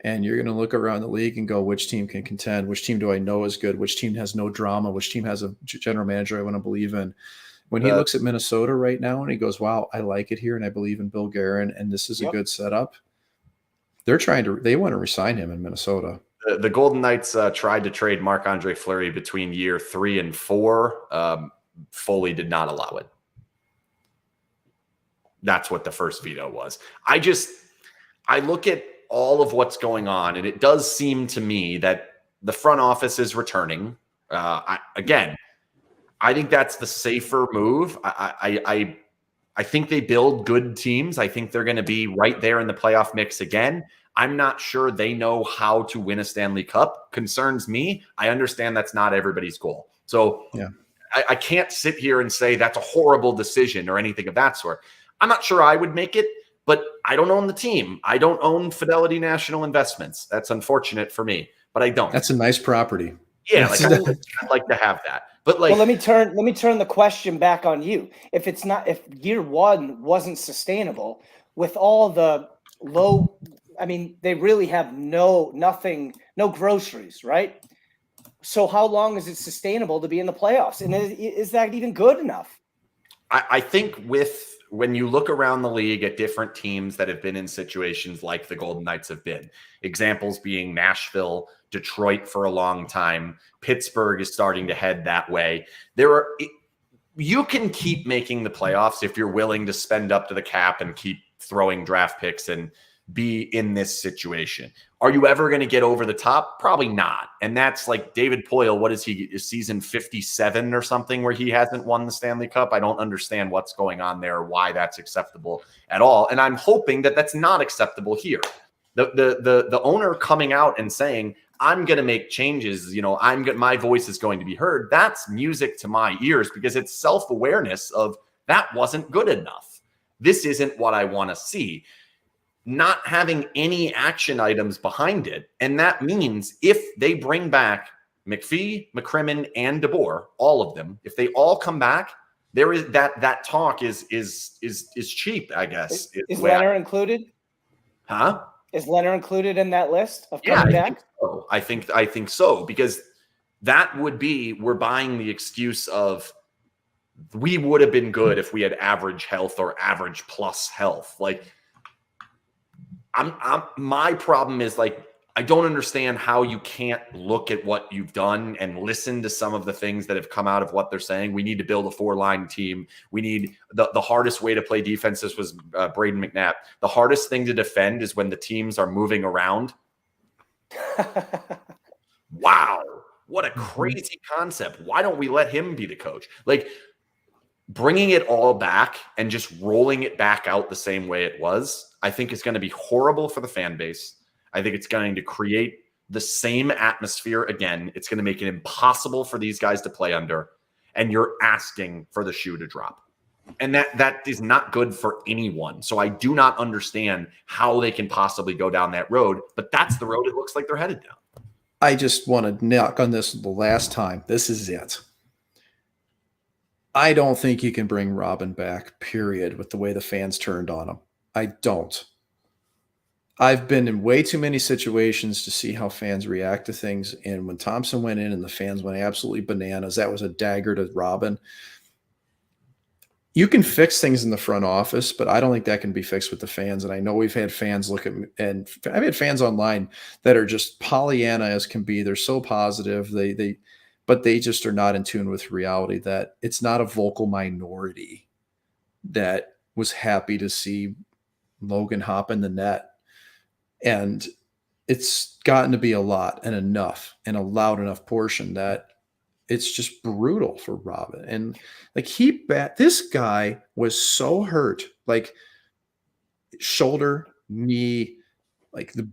And you're going to look around the league and go, which team can contend? Which team do I know is good? Which team has no drama? Which team has a general manager I want to believe in? When he looks at Minnesota right now and he goes, wow, I like it here and I believe in Bill Guerin and this is a good setup. They want to resign him in Minnesota. The Golden Knights tried to trade Marc-Andre Fleury between year 3 and 4. Foley did not allow it. That's what the first veto was. I look at all of what's going on, and it does seem to me that the front office is returning. I think that's the safer move. I think they build good teams. I think they're going to be right there in the playoff mix again. I'm not sure they know how to win a Stanley Cup. Concerns me. I understand that's not everybody's goal. So yeah. I can't sit here and say that's a horrible decision or anything of that sort. I'm not sure I would make it, but I don't own the team. I don't own Fidelity National Investments. That's unfortunate for me, but I don't. That's a nice property. Yeah, I'd like to have that. But well, let me turn the question back on you. If year 1 wasn't sustainable with all the low, I mean, they really have no groceries, right? So how long is it sustainable to be in the playoffs? And is that even good enough? I think when you look around the league at different teams that have been in situations like the Golden Knights have been, examples being Nashville, Detroit for a long time, Pittsburgh is starting to head that way. You can keep making the playoffs if you're willing to spend up to the cap and keep throwing draft picks and be in this situation. Are you ever going to get over the top? Probably not. And that's like David Poile. What is he, season 57 or something where he hasn't won the Stanley Cup? I don't understand what's going on there, why that's acceptable at all. And I'm hoping that that's not acceptable here. The owner coming out and saying, I'm going to make changes, my voice is going to be heard. That's music to my ears, because it's self-awareness of that wasn't good enough. This isn't what I want to see. Not having any action items behind it. And that means if they bring back McPhee, McCrimmon, and DeBoer, all of them, if they all come back, there is that talk is cheap, I guess. Is Lehner included? Huh? Is Lehner included in that list of coming back? I think so, because that would be, we're buying the excuse of we would have been good if we had average health or average plus health. Like, my problem is, like, I don't understand how you can't look at what you've done and listen to some of the things that have come out of what they're saying. We need to build a 4-line team. We need the hardest way to play defense. This was Braden McNabb. The hardest thing to defend is when the teams are moving around. Wow. What a crazy concept. Why don't we let him be the coach? Like, bringing it all back and just rolling it back out the same way it was, I think is going to be horrible for the fan base. I think it's going to create the same atmosphere again. It's going to make it impossible for these guys to play under, and you're asking for the shoe to drop. And that is not good for anyone. So I do not understand how they can possibly go down that road, but that's the road it looks like they're headed down. I just want to knock on this the last time. This is it. I don't think you can bring Robin back, period, with the way the fans turned on him. I don't. I've been in way too many situations to see how fans react to things. And when Thompson went in and the fans went absolutely bananas, that was a dagger to Robin. You can fix things in the front office, but I don't think that can be fixed with the fans. And I know we've had fans look at me, and I've had fans online that are just Pollyanna as can be. They're so positive. But they just are not in tune with reality, that it's not a vocal minority that was happy to see Logan hop in the net. And it's gotten to be a lot and enough and a loud enough portion that it's just brutal for Robin. And like this guy was so hurt, like shoulder, knee, like the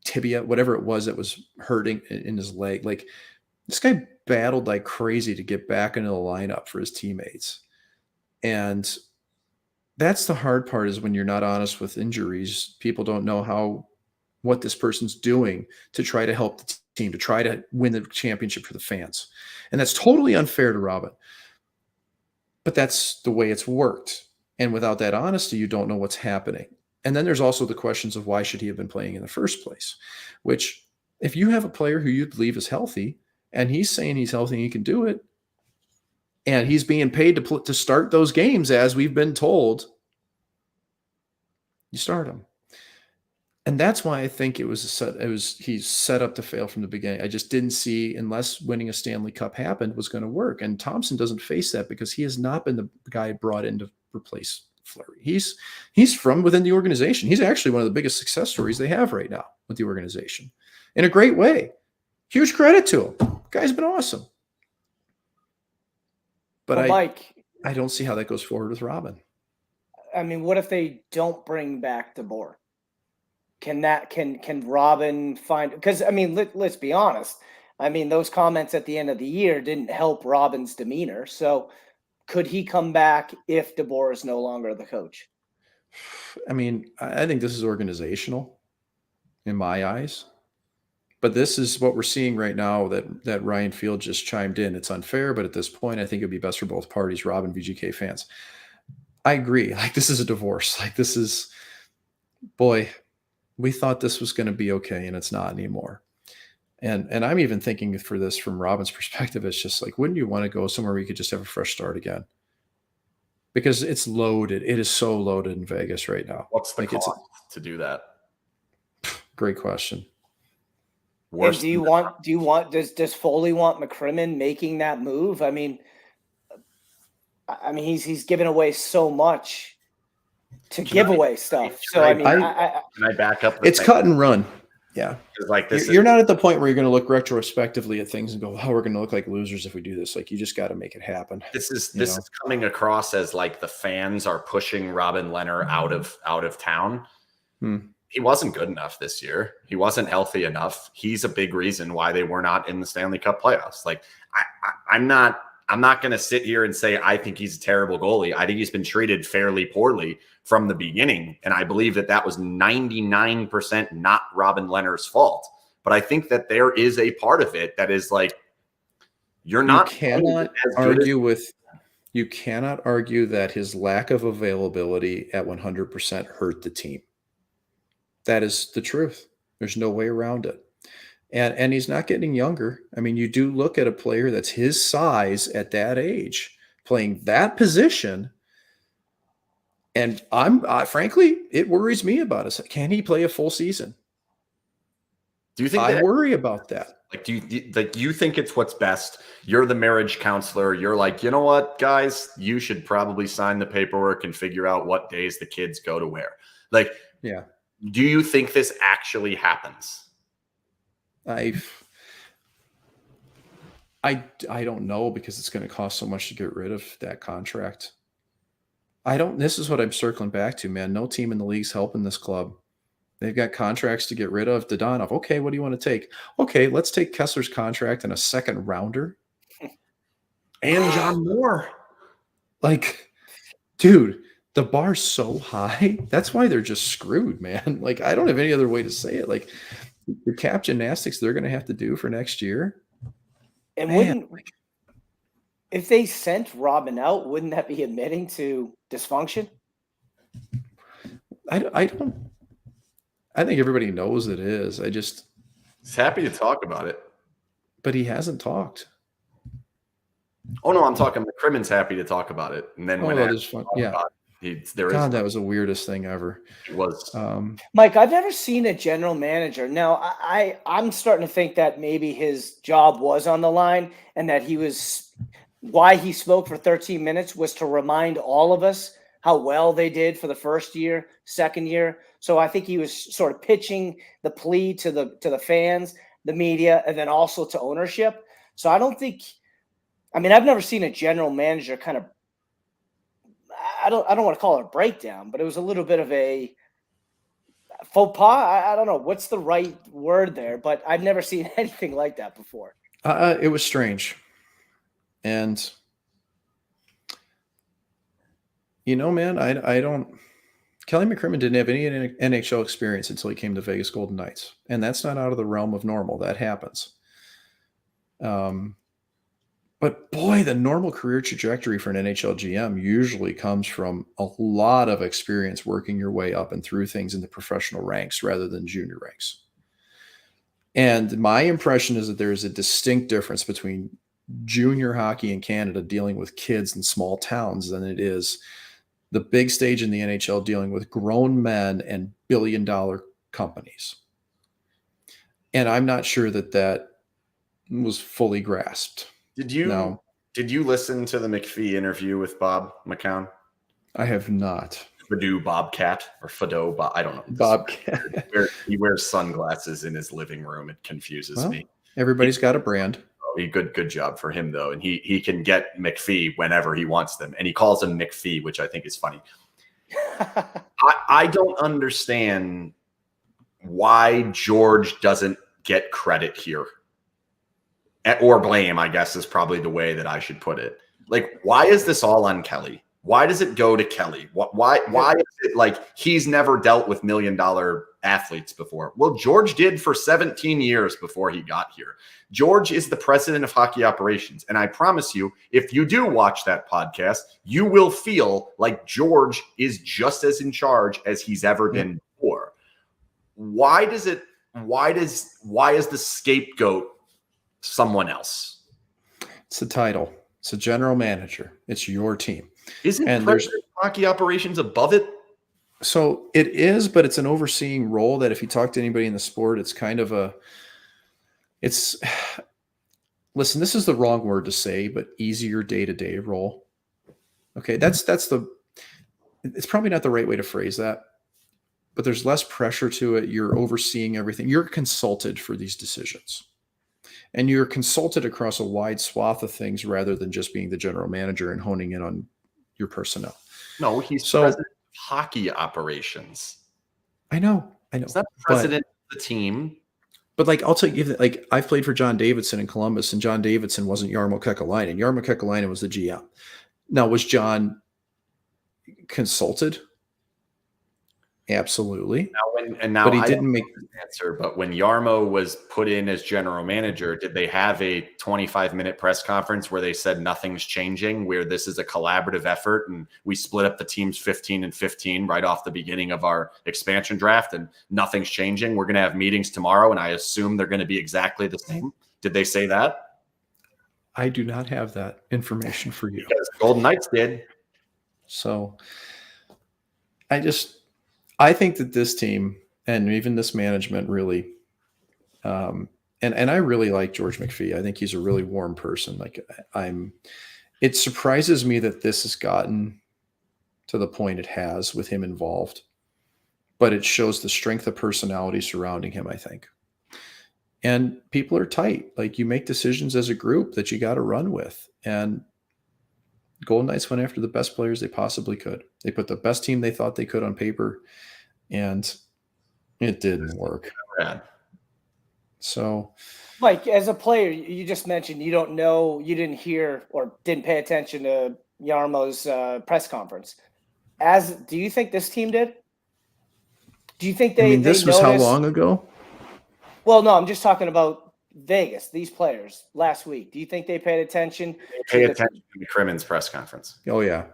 tibia, whatever it was that was hurting in his leg. Like, this guy battled like crazy to get back into the lineup for his teammates. And that's the hard part, is when you're not honest with injuries. People don't know what this person's doing to try to help the team, to try to win the championship for the fans. And that's totally unfair to Robin. But that's the way it's worked. And without that honesty, you don't know what's happening. And then there's also the questions of why should he have been playing in the first place, which, if you have a player who you believe is healthy, and he's saying he's healthy and he can do it, and he's being paid to start those games, as we've been told, you start him. And that's why I think he's set up to fail from the beginning. I just didn't see, unless winning a Stanley Cup happened, was going to work. And Thompson doesn't face that, because he has not been the guy brought in to replace Fleury. He's from within the organization. He's actually one of the biggest success stories they have right now with the organization, in a great way. Huge credit to him. Guy's been awesome. But Mike, I don't see how that goes forward with Robin. I mean, what if they don't bring back DeBoer? Can Robin find? Because I mean, let's be honest. I mean, those comments at the end of the year didn't help Robin's demeanor. So, could he come back if DeBoer is no longer the coach? I mean, I think this is organizational, in my eyes. But this is what we're seeing right now, that Ryan Field just chimed in. It's unfair, but at this point, I think it'd be best for both parties, Robin, VGK fans. I agree. Like, this is a divorce. Like, this is, boy, we thought this was going to be okay, and it's not anymore. And I'm even thinking for this from Robin's perspective, it's just like, wouldn't you want to go somewhere where you could just have a fresh start again? Because it's loaded. It is so loaded in Vegas right now. What's the cost to do that? Great question. And does Foley want McCrimmon making that move? I mean, he's given away so much to give away stuff. So can I back up? It's cut and run. Yeah. Like this, you're not at the point where you're going to look retrospectively at things and go, "Oh, we're going to look like losers if we do this." Like, you just got to make it happen. This is coming across as like the fans are pushing Robin Lehner out of town. He wasn't good enough this year. He wasn't healthy enough. He's a big reason why they were not in the Stanley Cup playoffs. Like I'm not going to sit here and say I think he's a terrible goalie. I think he's been treated fairly poorly from the beginning, and I believe that was 99% not Robin Lehner's fault. But I think that there is a part of it that is like you cannot argue that his lack of availability at 100% hurt the team. That is the truth. There's no way around it. And he's not getting younger. I mean, you do look at a player that's his size at that age playing that position. And frankly, it worries me about it. Can he play a full season? Do you think I worry about that? Like, you think it's what's best? You're the marriage counselor. You're like, you know what, guys, you should probably sign the paperwork and figure out what days the kids go to where. Like, yeah. Do you think this actually happens? I don't know, because it's going to cost so much to get rid of that contract. This is what I'm circling back to, man. No team in the league's helping this club. They've got contracts to get rid of. Dodonov. Okay, what do you want to take? Okay, let's take Kessler's contract and a second rounder. And John Moore. Like, dude, the bar's so high. That's why they're just screwed, man. Like, I don't have any other way to say it. Like, the cap gymnastics they're going to have to do for next year. And if they sent Robin out, wouldn't that be admitting to dysfunction? I think everybody knows it is. He's happy to talk about it. But he hasn't talked. Oh, no, I'm talking McCrimmon's happy to talk about it. And then that is fun. Yeah. That was the weirdest thing ever. It was. Mike, I've never seen a general manager. Now, I'm starting to think that maybe his job was on the line, and that why he spoke for 13 minutes was to remind all of us how well they did for the first year, second year. So I think he was sort of pitching the plea to the fans, the media, and then also to ownership. So I don't think – I mean, I've never seen a general manager kind of – I don't want to call it a breakdown, but it was a little bit of a faux pas. I don't know what's the right word there, but I've never seen anything like that before. It was strange. And, man, I don't – Kelly McCrimmon didn't have any NHL experience until he came to Vegas Golden Knights. And that's not out of the realm of normal. That happens. But boy, the normal career trajectory for an NHL GM usually comes from a lot of experience working your way up and through things in the professional ranks rather than junior ranks. And my impression is that there is a distinct difference between junior hockey in Canada dealing with kids in small towns than it is the big stage in the NHL dealing with grown men and billion-dollar companies. And I'm not sure that was fully grasped. Did you listen to the McPhee interview with Bob McCown? I have not. Fadou Bobcat or Fado Bob, I don't know. Bobcat. He wears sunglasses in his living room. It confuses me. Everybody's got a brand. Good job for him, though. And he can get McPhee whenever he wants them. And he calls him McPhee, which I think is funny. I don't understand why George doesn't get credit here. Or blame, I guess, is probably the way that I should put it. Like, why is this all on Kelly? Why does it go to Kelly? Why is it like he's never dealt with $1 million athletes before? Well, George did for 17 years before he got here. George is the president of hockey operations. And I promise you, if you do watch that podcast, you will feel like George is just as in charge as he's ever been before. Why is the scapegoat someone else? It's the title. It's a general manager. It's your team. Isn't president of hockey operations above it? So it is, but it's an overseeing role that if you talk to anybody in the sport, it's kind of listen, this is the wrong word to say, but easier day-to-day role. Okay. It's probably not the right way to phrase that, but there's less pressure to it. You're overseeing everything. You're consulted for these decisions. And you're consulted across a wide swath of things rather than just being the general manager and honing in on your personnel. No, he's president of hockey operations. I know. I know. It's not the president of the team. But like, I'll tell you, like, I've played for John Davidson in Columbus, and John Davidson wasn't Jarmo Kekalainen. Jarmo Kekalainen was the GM. Now, was John consulted? Absolutely. But he didn't make an answer. But when Jarmo was put in as general manager, did they have a 25-minute press conference where they said nothing's changing, where this is a collaborative effort and we split up the teams 15-15 right off the beginning of our expansion draft and nothing's changing? We're going to have meetings tomorrow, and I assume they're going to be exactly the same. Did they say that? I do not have that information for you. Because Golden Knights did. So I think that this team and even this management really, and I really like George McPhee. I think he's a really warm person. It surprises me that this has gotten to the point it has with him involved, but it shows the strength of personality surrounding him, I think. And people are tight. Like, you make decisions as a group that you got to run with. And Golden Knights went after the best players they possibly could. They put the best team they thought they could on paper, and it didn't work. So, Mike, as a player, you just mentioned you don't know, you didn't hear or didn't pay attention to Jarmo's press conference. Do you think this team did? Do you think they? This was how long ago? Well, no, I'm just talking about Vegas. These players last week. Do you think they paid attention? Pay attention to McCrimmon's press conference. Oh yeah,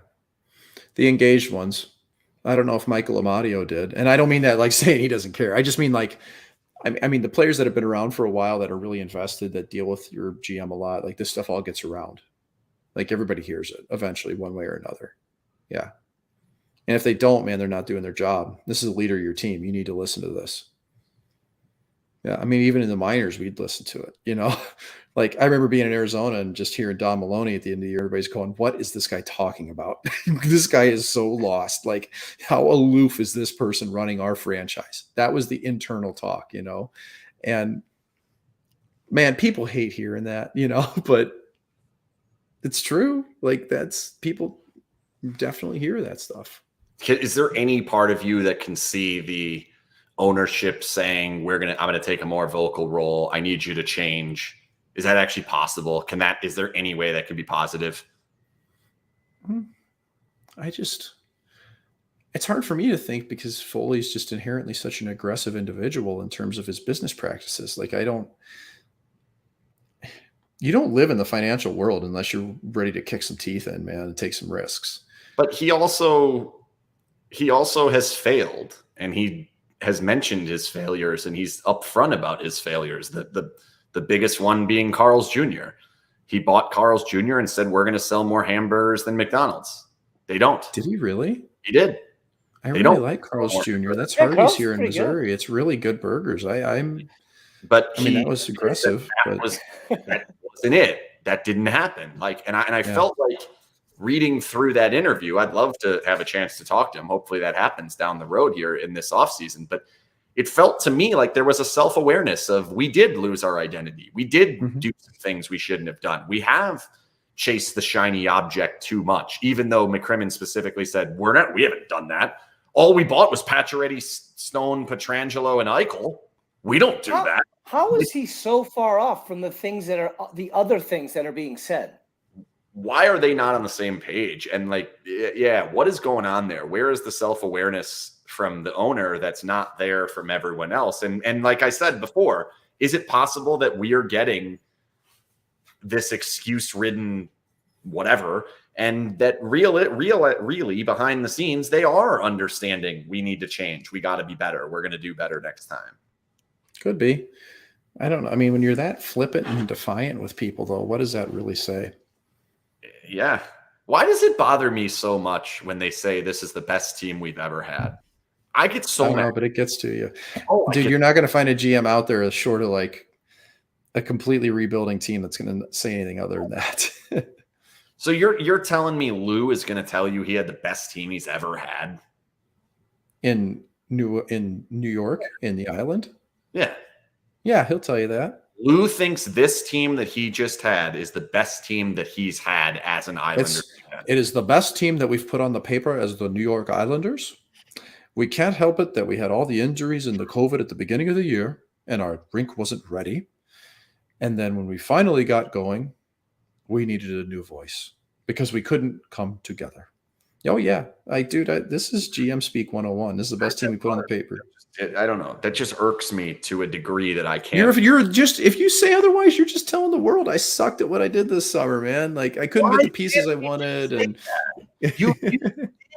the engaged ones. I don't know if Michael Amadio did, and I don't mean that like saying he doesn't care. I just mean like, I mean the players that have been around for a while that are really invested, that deal with your GM a lot. Like, this stuff all gets around. Like, everybody hears it eventually, one way or another. Yeah, and if they don't, man, they're not doing their job. This is a leader of your team. You need to listen to this. Yeah, I mean, even in the minors, we'd listen to it, you know? Like, I remember being in Arizona and just hearing Don Maloney at the end of the year, everybody's going, what is this guy talking about? This guy is so lost. Like, how aloof is this person running our franchise? That was the internal talk, you know? And, man, people hate hearing that, you know? But it's true. Like, people definitely hear that stuff. Is there any part of you that can see the ownership saying, I'm going to take a more vocal role, I need you to change? Is that actually possible? Is there any way that could be positive? It's hard for me to think, because Foley's just inherently such an aggressive individual in terms of his business practices. Like, you don't live in the financial world unless you're ready to kick some teeth in, man, and take some risks. But he also has failed, and he has mentioned his failures, and he's upfront about his failures. The biggest one being Carl's Jr. He bought Carl's Jr. and said, we're going to sell more hamburgers than McDonald's. They don't. Did he really? He did. I really like Carl's Jr. That's Hardee's here in Missouri. Good. It's really good burgers. That was aggressive. That wasn't it. That didn't happen. Like, and I felt like, reading through that interview, I'd love to have a chance to talk to him. Hopefully that happens down the road here in this offseason. But it felt to me like there was a self-awareness of, we did lose our identity. We did do some things we shouldn't have done. We have chased the shiny object too much, even though McCrimmon specifically said, we haven't done that. All we bought was Pacioretty, Stone, Pietrangelo, and Eichel. We don't do that. How is he so far off from the other things that are being said? Why are they not on the same page? And like, yeah, what is going on there? Where is the self-awareness from the owner that's not there from everyone else? And like I said before, is it possible that we are getting this excuse-ridden whatever, and that really behind the scenes, they are understanding we need to change. We got to be better. We're going to do better next time. Could be. I don't know. I mean, when you're that flippant and defiant with people, though, what does that really say? Yeah. Why does it bother me so much when they say this is the best team we've ever had? I get so mad. But it gets to you. Dude, you're not going to find a GM out there short of like a completely rebuilding team that's going to say anything other than that. So you're telling me Lou is going to tell you he had the best team he's ever had? In New York, in the island? Yeah. Yeah, he'll tell you that. Lou thinks this team that he just had is the best team that he's had as an Islander. It is the best team that we've put on the paper as the New York Islanders. We can't help it that we had all the injuries and the COVID at the beginning of the year, and our rink wasn't ready. And then when we finally got going, we needed a new voice because we couldn't come together. Oh, yeah. This is GM Speak 101. This is the best team we put on the paper. I don't know. That just irks me to a degree that I can't. If you say otherwise, you're just telling the world I sucked at what I did this summer, man. Like I couldn't get the pieces I wanted.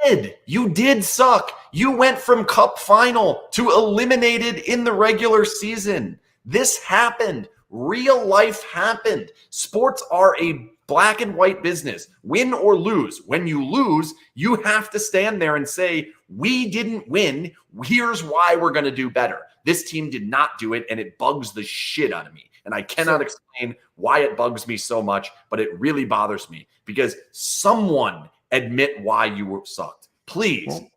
And you did suck. You went from cup final to eliminated in the regular season. This happened. Real life happened. Sports are a black and white business. Win or lose. When you lose, you have to stand there and say, we didn't win. Here's why we're going to do better. This team did not do it, and it bugs the shit out of me. And I cannot explain why it bugs me so much, but it really bothers me because someone admit why you were sucked. Please. Well,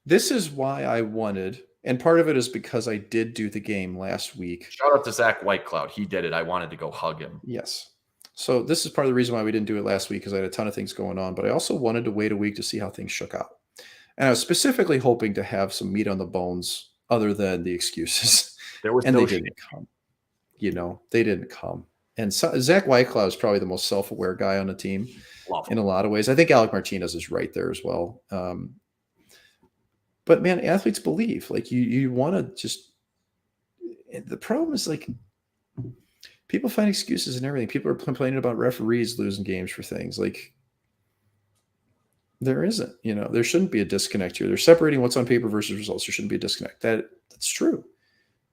this is why I wanted, and part of it is because I did do the game last week. Shout out to Zach Whitecloud. He did it. I wanted to go hug him. Yes. So this is part of the reason why we didn't do it last week because I had a ton of things going on, but I also wanted to wait a week to see how things shook out. And I was specifically hoping to have some meat on the bones other than the excuses. There was and they didn't come. They didn't come. And Zach Whitecloud is probably the most self-aware guy on the team in a lot of ways. I think Alec Martinez is right there as well. But man, athletes believe. Like you want to just. The problem is like people find excuses and everything. People are complaining about referees losing games for things like. There isn't. There shouldn't be a disconnect here. They're separating what's on paper versus results. There shouldn't be a disconnect. That's true.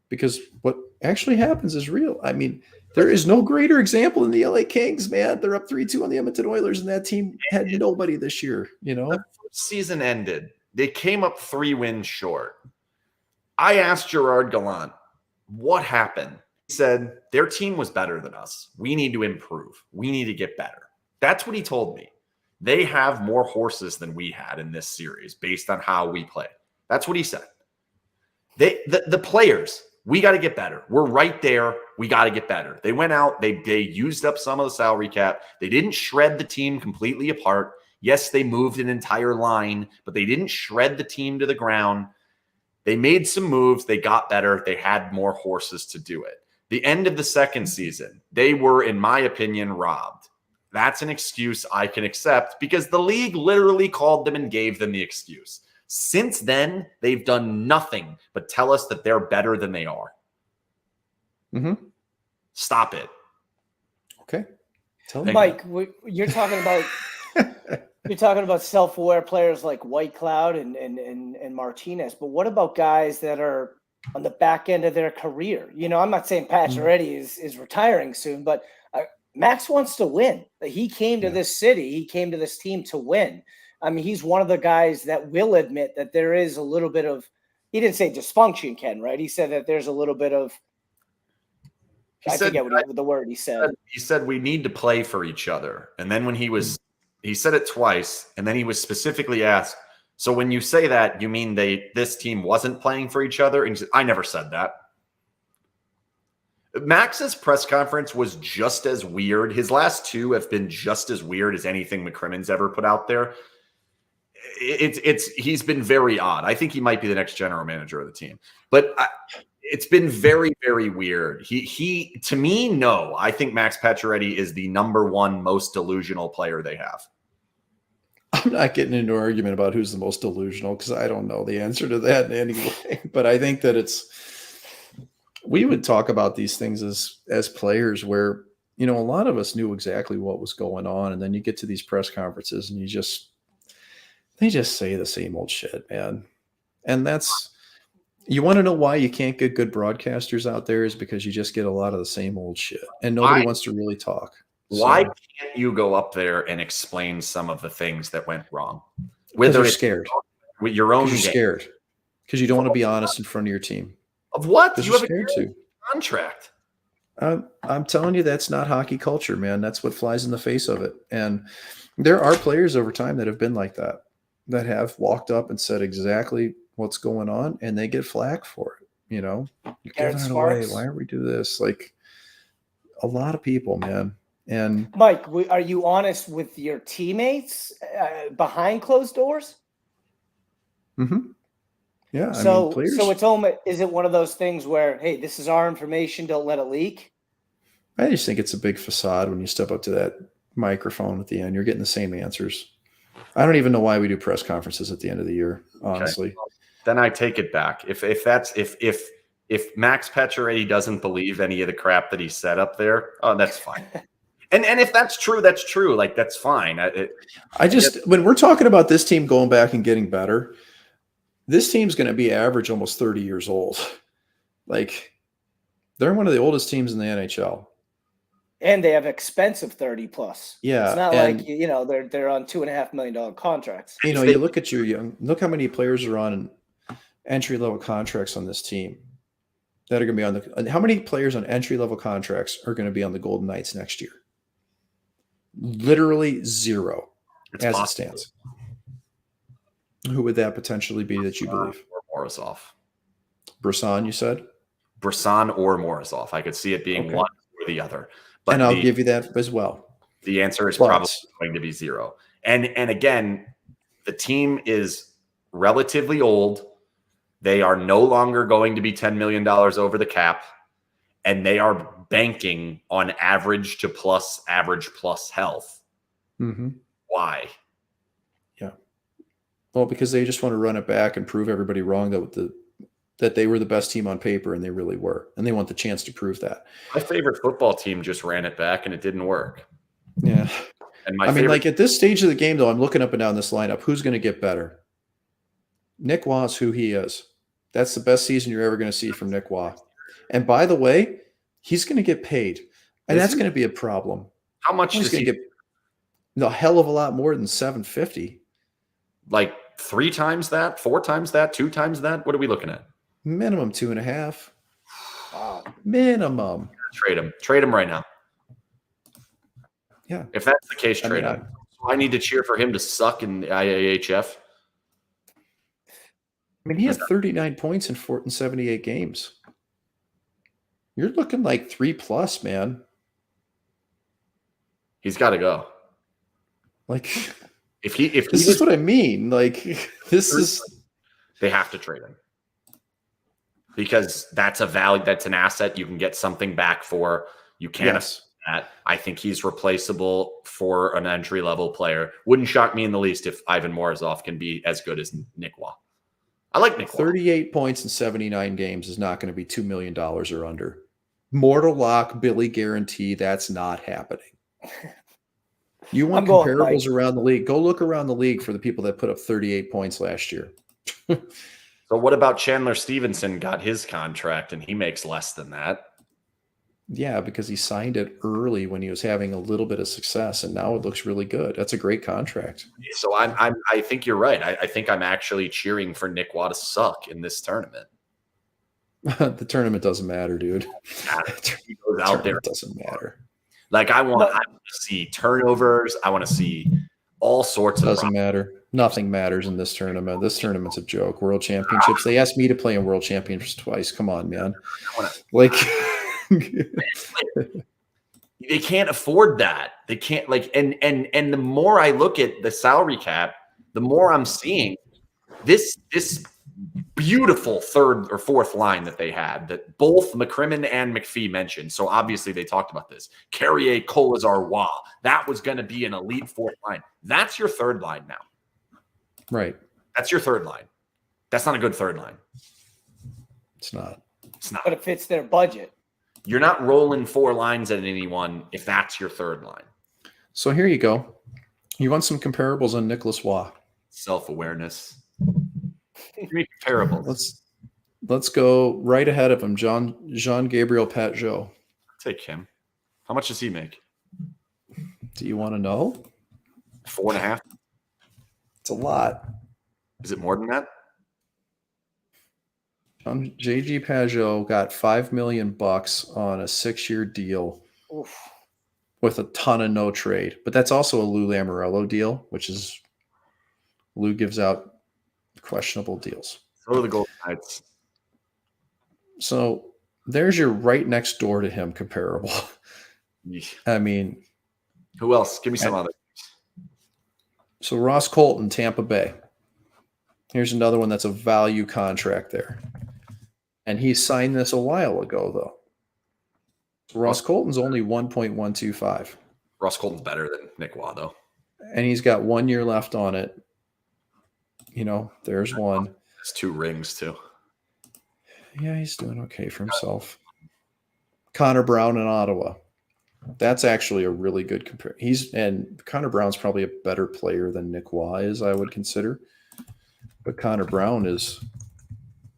Because what actually happens is real. I mean, there is no greater example than the LA Kings, man. They're up 3-2 on the Edmonton Oilers, and that team had nobody this year, The season ended. They came up 3 wins short. I asked Gerard Gallant, what happened? He said, their team was better than us. We need to improve. We need to get better. That's what he told me. They have more horses than we had in this series based on how we play. That's what he said. The players, we got to get better. We're right there. We got to get better. They went out. They used up some of the salary cap. They didn't shred the team completely apart. Yes, they moved an entire line, but they didn't shred the team to the ground. They made some moves. They got better. They had more horses to do it. The end of the second season, they were, in my opinion, robbed. That's an excuse I can accept because the league literally called them and gave them the excuse. Since then, they've done nothing but tell us that they're better than they are. Mm-hmm. Stop it. Okay. Mike, you're talking about self-aware players like Whitecloud and Martinez, but what about guys that are on the back end of their career? I'm not saying Pacioretty is retiring soon, but Max wants to win. He came to this city. He came to this team to win. I mean, he's one of the guys that will admit that there is a little bit of, he didn't say dysfunction, Ken, right? He said that there's a little bit of, I forget what the word he said. He said we need to play for each other. And then when he said it twice, and then he was specifically asked, so when you say that, you mean this team wasn't playing for each other? And he said, I never said that. Max's press conference was just as weird. His last 2 have been just as weird as anything McCrimmon's ever put out there. He's been very odd. I think he might be the next general manager of the team, but it's been very, very weird. He to me, no, I think Max Pacioretty is the number 1 most delusional player they have. I'm not getting into an argument about who's the most delusional because I don't know the answer to that in any way, but I think that we would talk about these things as players where, a lot of us knew exactly what was going on. And then you get to these press conferences and they just say the same old shit, man. And you want to know why you can't get good broadcasters out there is because you just get a lot of the same old shit and nobody wants to really talk. Why can't you go up there and explain some of the things that went wrong? Whether you're scared with your own game. You're scared because you don't want to be honest in front of your team. Of what? You have a contract. I'm telling you, that's not hockey culture, man. That's what flies in the face of it. And there are players over time that have been like that have walked up and said exactly what's going on, and they get flack for it. You're giving it away. Why are we do this? Like a lot of people, man. And Mike, are you honest with your teammates behind closed doors? Mm-hmm. Yeah. So it's almost, is it one of those things where, hey, this is our information, don't let it leak? I just think it's a big facade when you step up to that microphone at the end. You're getting the same answers. I don't even know why we do press conferences at the end of the year, honestly. Okay. Then I take it back. If Max Pacioretty doesn't believe any of the crap that he said up there, oh, that's fine. And if that's true, that's true. Like, that's fine. When we're talking about this team going back and getting better, this team's going to be average almost 30 years old. Like, they're one of the oldest teams in the NHL. And they have expensive 30 plus. Yeah. It's not like, they're on $2.5 million contracts. You look at look how many players are on entry-level contracts on this team that are going to be how many players on entry-level contracts are going to be on the Golden Knights next year? Literally zero as it stands. Who would that potentially be that you believe? Or Morozov. Brisson, you said? Brisson or Morozov. I could see it being one or the other. But and I'll give you that as well. The answer is probably going to be zero. And again, the team is relatively old. They are no longer going to be $10 million over the cap. And they are banking on average plus health. Mm-hmm. Why? Yeah. Well, because they just want to run it back and prove everybody wrong that they were the best team on paper, and they really were. And they want the chance to prove that. My favorite football team just ran it back, and it didn't work. Yeah. And at this stage of the game, though, I'm looking up and down this lineup. Who's going to get better? Nick Waugh is who he is. That's the best season you're ever going to see from Nick Waugh. And by the way, he's going to get paid. And that's going to be a problem. How much is he going to get? A hell of a lot more than $750. Like 3 times that, 4 times that, 2 times that? What are we looking at? Minimum 2.5. Wow. Minimum. Trade him right now. Yeah. If that's the case, trade him. I need to cheer for him to suck in the IAHF. I mean, he had 39 points in 78 games. You're looking like 3+, man. He's got to go. Like, if this is what I mean. Like, they have to trade him. Because that's a value, that's an asset you can get something back for. You can't afford that. I think he's replaceable for an entry-level player. Wouldn't shock me in the least if Ivan Morozov can be as good as Nick Waugh. I like Nick Waugh. 38 points in 79 games is not going to be $2 million or under. Mortal lock, Billy guarantee, that's not happening. You want comparables around the league? Go look around the league for the people that put up 38 points last year. So what about Chandler Stevenson got his contract and he makes less than that? Yeah, because he signed it early when he was having a little bit of success, and now it looks really good. That's a great contract. So I think you're right. I think I'm actually cheering for Nick Waugh to suck in this tournament. The tournament doesn't matter, dude. He goes out there. It doesn't matter. Like I want to see turnovers. I want to see all sorts of. Doesn't matter. Nothing matters in this tournament. This tournament's a joke. World Championships. They asked me to play in World Championships twice. Come on, man. Like they can't afford that. They can't and the more I look at the salary cap, the more I'm seeing this beautiful third or fourth line that they had that both McCrimmon and McPhee mentioned. So obviously they talked about this. Carrier, Kolazar, Waugh. That was going to be an elite fourth line. That's your third line now. Right. That's your third line. That's not a good third line. It's not. But it fits their budget. You're not rolling 4 lines at anyone if that's your third line. So here you go. You want some comparables on Nicholas Waugh. Self-awareness. Give me comparables. Let's go right ahead of him. Jean-Gabriel Pageau. Take him. How much does he make? Do you want to know? 4.5. It's a lot. Is it more than that? JG Pageau got $5 million on a 6-year deal. Oof. With a ton of no trade. But that's also a Lou Lamoriello deal, which is Lou gives out questionable deals. So are the Golden Knights. So there's your right next door to him comparable. I mean, who else? Give me some others. So Ross Colton, Tampa Bay. Here's another one that's a value contract there. And he signed this a while ago, though. Ross Colton's only 1.125. Ross Colton's better than Nick Waugh, though. And he's got 1 year left on it. There's one. There's 2 rings, too. Yeah, he's doing okay for himself. Connor Brown in Ottawa. That's actually a really good comparison. And Connor Brown's probably a better player than Nick Waugh is, I would consider. But Connor Brown is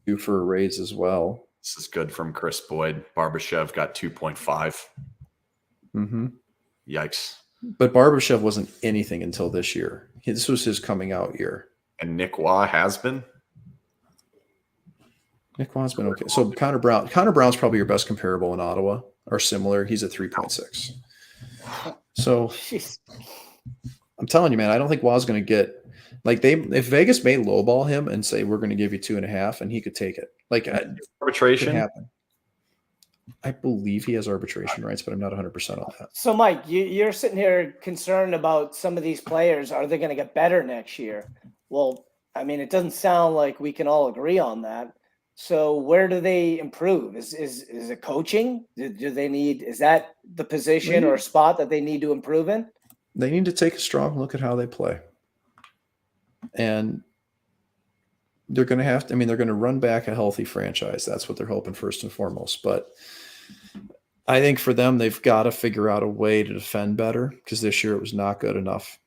due for a raise as well. This is good from Chris Boyd. Barbashev got 2.5. Mm-hmm. Yikes. But Barbashev wasn't anything until this year. This was his coming out year. And Nick Waugh has been? Nick Waugh's been okay. So Connor Brown's probably your best comparable in Ottawa, or similar. He's at 3.6. So I'm telling you, man, I don't think Waugh's going to get if Vegas may lowball him and say we're going to give you 2.5, and he could take it. Arbitration could happen. I believe he has arbitration rights, but I'm not 100% on that. So, Mike, you're sitting here concerned about some of these players. Are they going to get better next year? Well, I mean, it doesn't sound like we can all agree on that. So where do they improve? Is it coaching? Do they need? Is that the position or spot that they need to improve in? They need to take a strong look at how they play. And they're going to have to, they're going to run back a healthy franchise. That's what they're hoping first and foremost. But I think for them, they've got to figure out a way to defend better, because this year it was not good enough.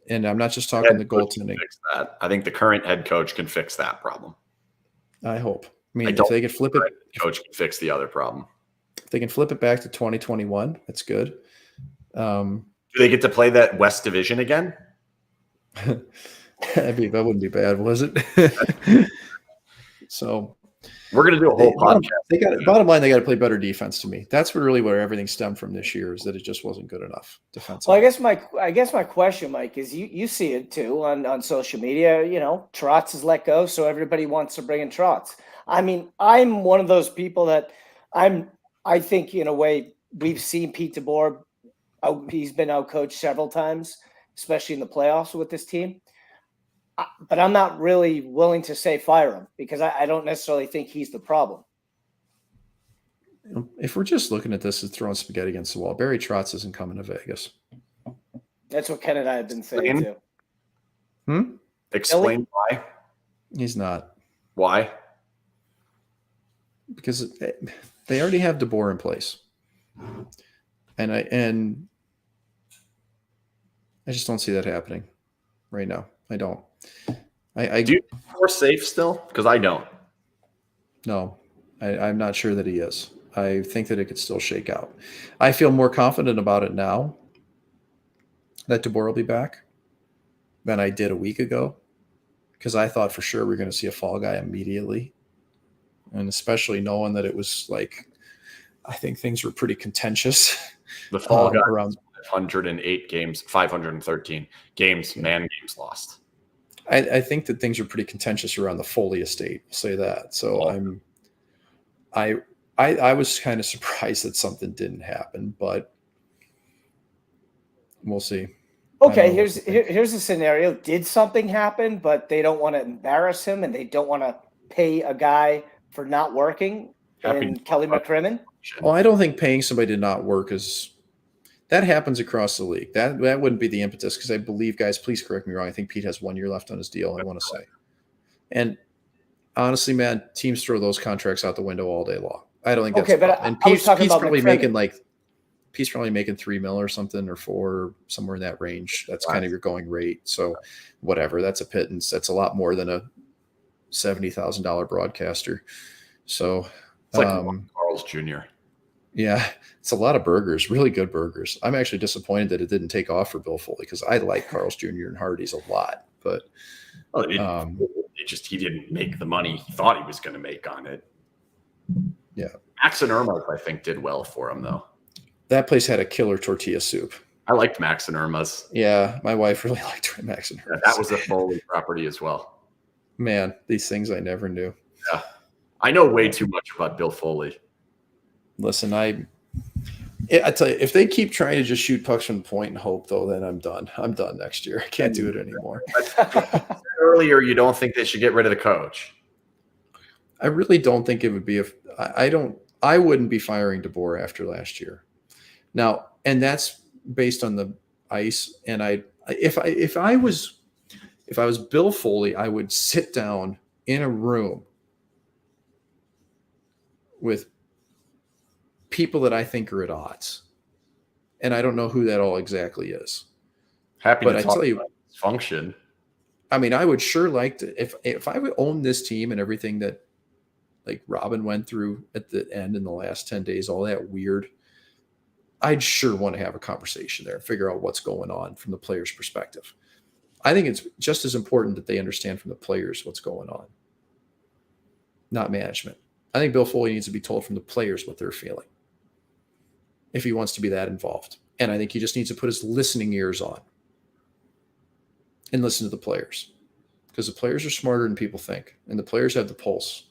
And I'm not just talking the goaltending. Fix that. I think the current head coach can fix that problem. I hope. If they can flip it, coach can fix the other problem. If they can flip it back to 2021, that's good. Do they get to play that West Division again? That wouldn't be bad, was it? So we're going to do a whole podcast. Bottom line, they got to play better defense to me. That's where everything stemmed from this year, is that it just wasn't good enough defensively. Well, I guess my question, Mike, is you see it too on social media. Trotz is let go, so everybody wants to bring in Trotz. I'm one of those people that I think in a way we've seen Pete DeBoer. He's been outcoached several times, especially in the playoffs with this team. But I'm not really willing to say fire him, because I don't necessarily think he's the problem. If we're just looking at this as throwing spaghetti against the wall, Barry Trotz isn't coming to Vegas. That's what Ken and I have been saying too. Explain why. He's not. Why? Because they already have DeBoer in place. And I just don't see that happening right now. I don't. Do you feel more safe still? Because I don't. No, I'm not sure that he is. I think that it could still shake out. I feel more confident about it now that DeBoer will be back than I did a week ago, because I thought for sure we were going to see a fall guy immediately. And especially knowing that it was I think things were pretty contentious. The fall guy around 508 games, 513 games, games lost. I think that things are pretty contentious around the Foley estate. I'll say that. So I was kind of surprised that something didn't happen, but we'll see. Okay, here's a scenario. Did something happen, but they don't want to embarrass him and they don't want to pay a guy for not working? And Kelly McCrimmon? Well, I don't think paying somebody to not work that happens across the league. That wouldn't be the impetus, because I believe, guys, please correct me wrong, I think Pete has 1 year left on his deal, I want to say. And honestly, man, teams throw those contracts out the window all day long. I don't think that's okay, but and Pete's probably making Pete's probably making $3 million or something, or $4 million, somewhere in that range. That's kind of your going rate. So whatever, that's a pittance. That's a lot more than a $70,000 broadcaster. So it's like Carl's Jr. Yeah, it's a lot of burgers, really good burgers. I'm actually disappointed that it didn't take off for Bill Foley, because I like Carl's Jr. and Hardee's a lot. But he didn't make the money he thought he was going to make on it. Yeah. Max and Irma, I think, did well for him, though. That place had a killer tortilla soup. I liked Max and Irma's. Yeah, my wife really liked Max and Irma's. Yeah, that was a Foley property as well. Man, these things I never knew. Yeah. I know way too much about Bill Foley. Listen, I tell you, if they keep trying to just shoot pucks from the point and hope, though, then I'm done. I'm done next year. I can't do it anymore. Earlier, you don't think they should get rid of the coach? I really don't think it would be. I wouldn't be firing DeBoer after last year. Now, and that's based on the ice. And if I was Bill Foley, I would sit down in a room with people that I think are at odds. And I don't know who that all exactly is. Happy but to I talk tell you, about function. I mean, I would sure like to, if I would own this team and everything that like Robin went through at the end in the last 10 days, all that weird, I'd sure want to have a conversation there and figure out what's going on from the player's perspective. I think it's just as important that they understand from the players what's going on, not management. I think Bill Foley needs to be told from the players what they're feeling if he wants to be that involved. And I think he just needs to put his listening ears on and listen to the players, because the players are smarter than people think, and the players have the pulse.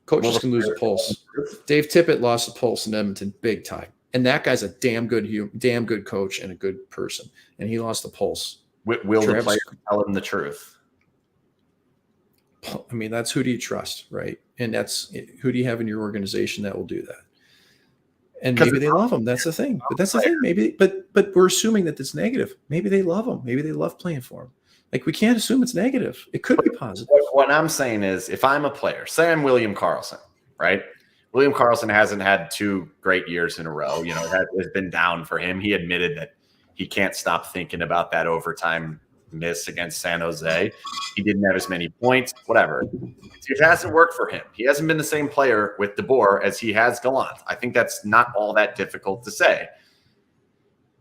Coaches can lose a pulse. Dave Tippett lost the pulse in Edmonton big time, and that guy's a damn good coach and a good person, and he lost the pulse. Will the players tell him the truth? I mean, that's who do you trust, right? And that's who do you have in your organization that will do that? And maybe they love him. That's the thing. But that's the thing. Maybe, but we're assuming that it's negative. Maybe they love him. Maybe they love playing for him. Like, we can't assume it's negative. It could be positive. What I'm saying is, if I'm a player, say I'm William Karlsson, right? William Karlsson hasn't had 2 great years in a row. You know, it has been down for him. He admitted that he can't stop thinking about that overtime miss against San Jose. He didn't have as many points, whatever. It hasn't worked for him. He hasn't been the same player with DeBoer as he has Gallant. I think that's not all that difficult to say.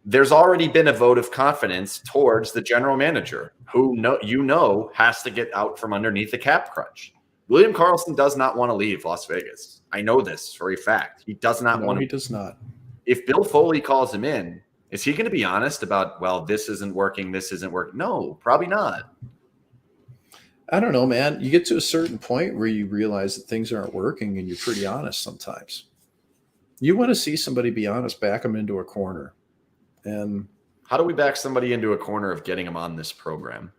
There's already been a vote of confidence towards the general manager, who has to get out from underneath the cap crunch. William Karlsson does not want to leave Las Vegas. I know this for a fact. He does not want to. He does not. If Bill Foley calls him in, is he going to be honest about, well, this isn't working, this isn't working? No, probably not. I don't know, man. You get to a certain point where you realize that things aren't working, and you're pretty honest sometimes. You want to see somebody be honest, back them into a corner. And how do we back somebody into a corner of getting them on this program?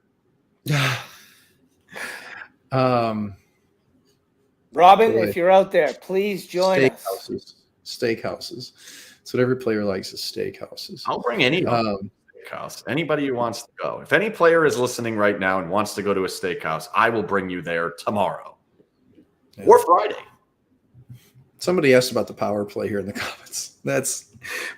Robin, boy, if you're out there, please join us. Steakhouses. That's what every player likes, is steakhouses. I'll bring anybody to a steakhouse. Anybody who wants to go. If any player is listening right now and wants to go to a steakhouse, I will bring you there tomorrow or Friday. Somebody asked about the power play here in the comments.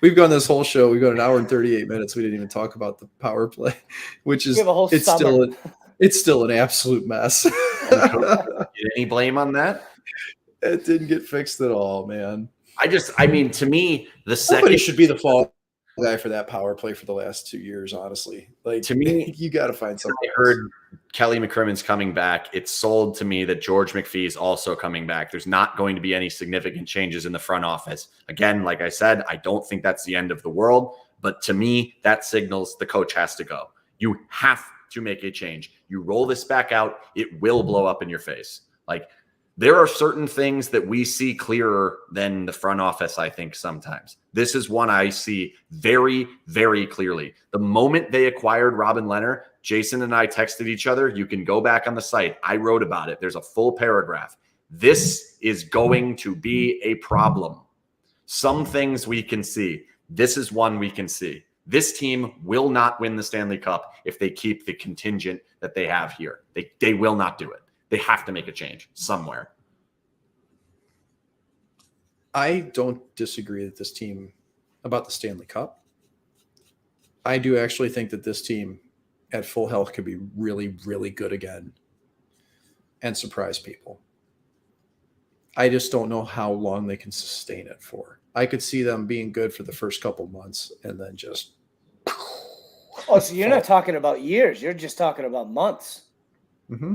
We've gone this whole show. We've got an hour and 38 minutes. We didn't even talk about the power play, which is it's still an absolute mess. Any blame on that? It didn't get fixed at all, man. I mean, to me, somebody should be the fall guy for that power play for the last 2 years, honestly. Like, to me, you got to find something. I heard Kelly McCrimmon's coming back. It's sold to me that George McPhee is also coming back. There's not going to be any significant changes in the front office. Again, like I said, I don't think that's the end of the world. But to me, that signals the coach has to go. You have to make a change. You roll this back out, it will blow up in your face. Like, there are certain things that we see clearer than the front office, I think, sometimes. This is one I see very, very clearly. The moment they acquired Robin Lehner, Jason and I texted each other. You can go back on the site. I wrote about it. There's a full paragraph. This is going to be a problem. Some things we can see. This is one we can see. This team will not win the Stanley Cup if they keep the contingent that they have here. They will not do it. They have to make a change somewhere. I don't disagree that this team about the Stanley Cup. I do actually think that this team at full health could be really, really good again and surprise people. I just don't know how long they can sustain it for. I could see them being good for the first couple months and then just. Oh, so you're not talking about years. You're just talking about months. Mm-hmm.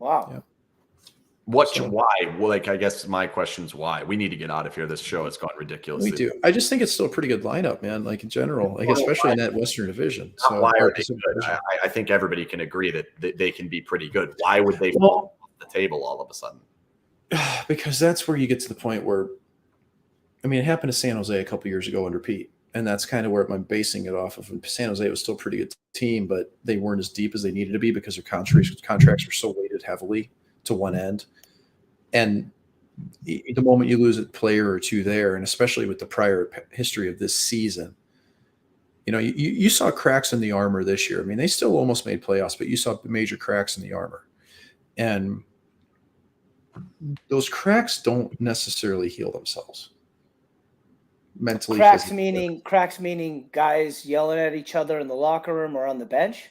Wow. Yeah. Why? Well, like, I guess my question's why. We need to get out of here. This show has gone ridiculous. We do. I just think it's still a pretty good lineup, man. Like, in general, like, especially in that Western Division. So why are they good? I think everybody can agree that they can be pretty good. Why would they fall off the table all of a sudden? Because that's where you get to the point where I mean, it happened to San Jose a couple years ago under Pete, and that's kind of where I'm basing it off of. And San Jose was still a pretty good team, but they weren't as deep as they needed to be because their contracts were so weighted heavily to one end. And the moment you lose a player or two there, and especially with the prior history of this season, you know, you saw cracks in the armor this year. I mean, they still almost made playoffs, but you saw major cracks in the armor. And those cracks don't necessarily heal themselves mentally. Cracks meaning guys yelling at each other in the locker room or on the bench.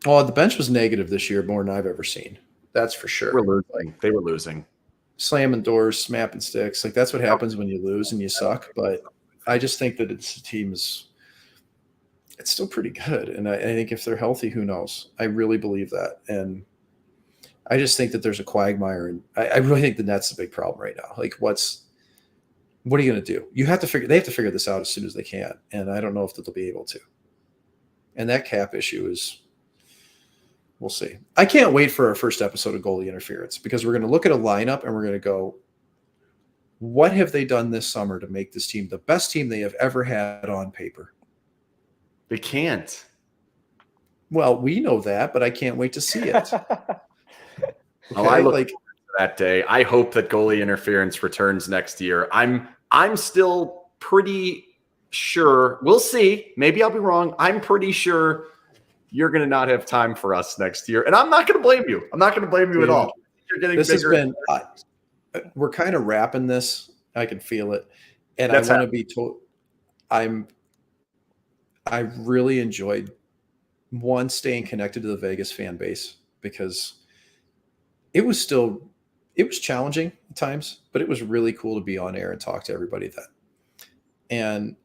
Oh, the bench was negative this year, more than I've ever seen. That's for sure. They were losing. Slamming doors, snapping sticks. Like, that's what happens when you lose and you suck. But I just think that the team is – it's still pretty good. And I think if they're healthy, who knows? I really believe that. And I just think that there's a quagmire. And I really think the Nets is a big problem right now. Like, what are you going to do? They have to figure this out as soon as they can. And I don't know if they'll be able to. And that cap issue is – we'll see. I can't wait for our first episode of Goalie Interference, because we're going to look at a lineup and we're going to go, what have they done this summer to make this team the best team they have ever had on paper? They can't. Well, we know that, but I can't wait to see it. Okay, I look forward to that day. I hope that Goalie Interference returns next year. I'm still pretty sure. We'll see. Maybe I'll be wrong. I'm pretty sure you're going to not have time for us next year, and I'm not going to blame you. I'm not going to blame you at all. You're getting this bigger. Has been. We're kind of wrapping this. I can feel it, and I want to be told. I really enjoyed staying connected to the Vegas fan base, because it was challenging at times, but it was really cool to be on air and talk to everybody then. And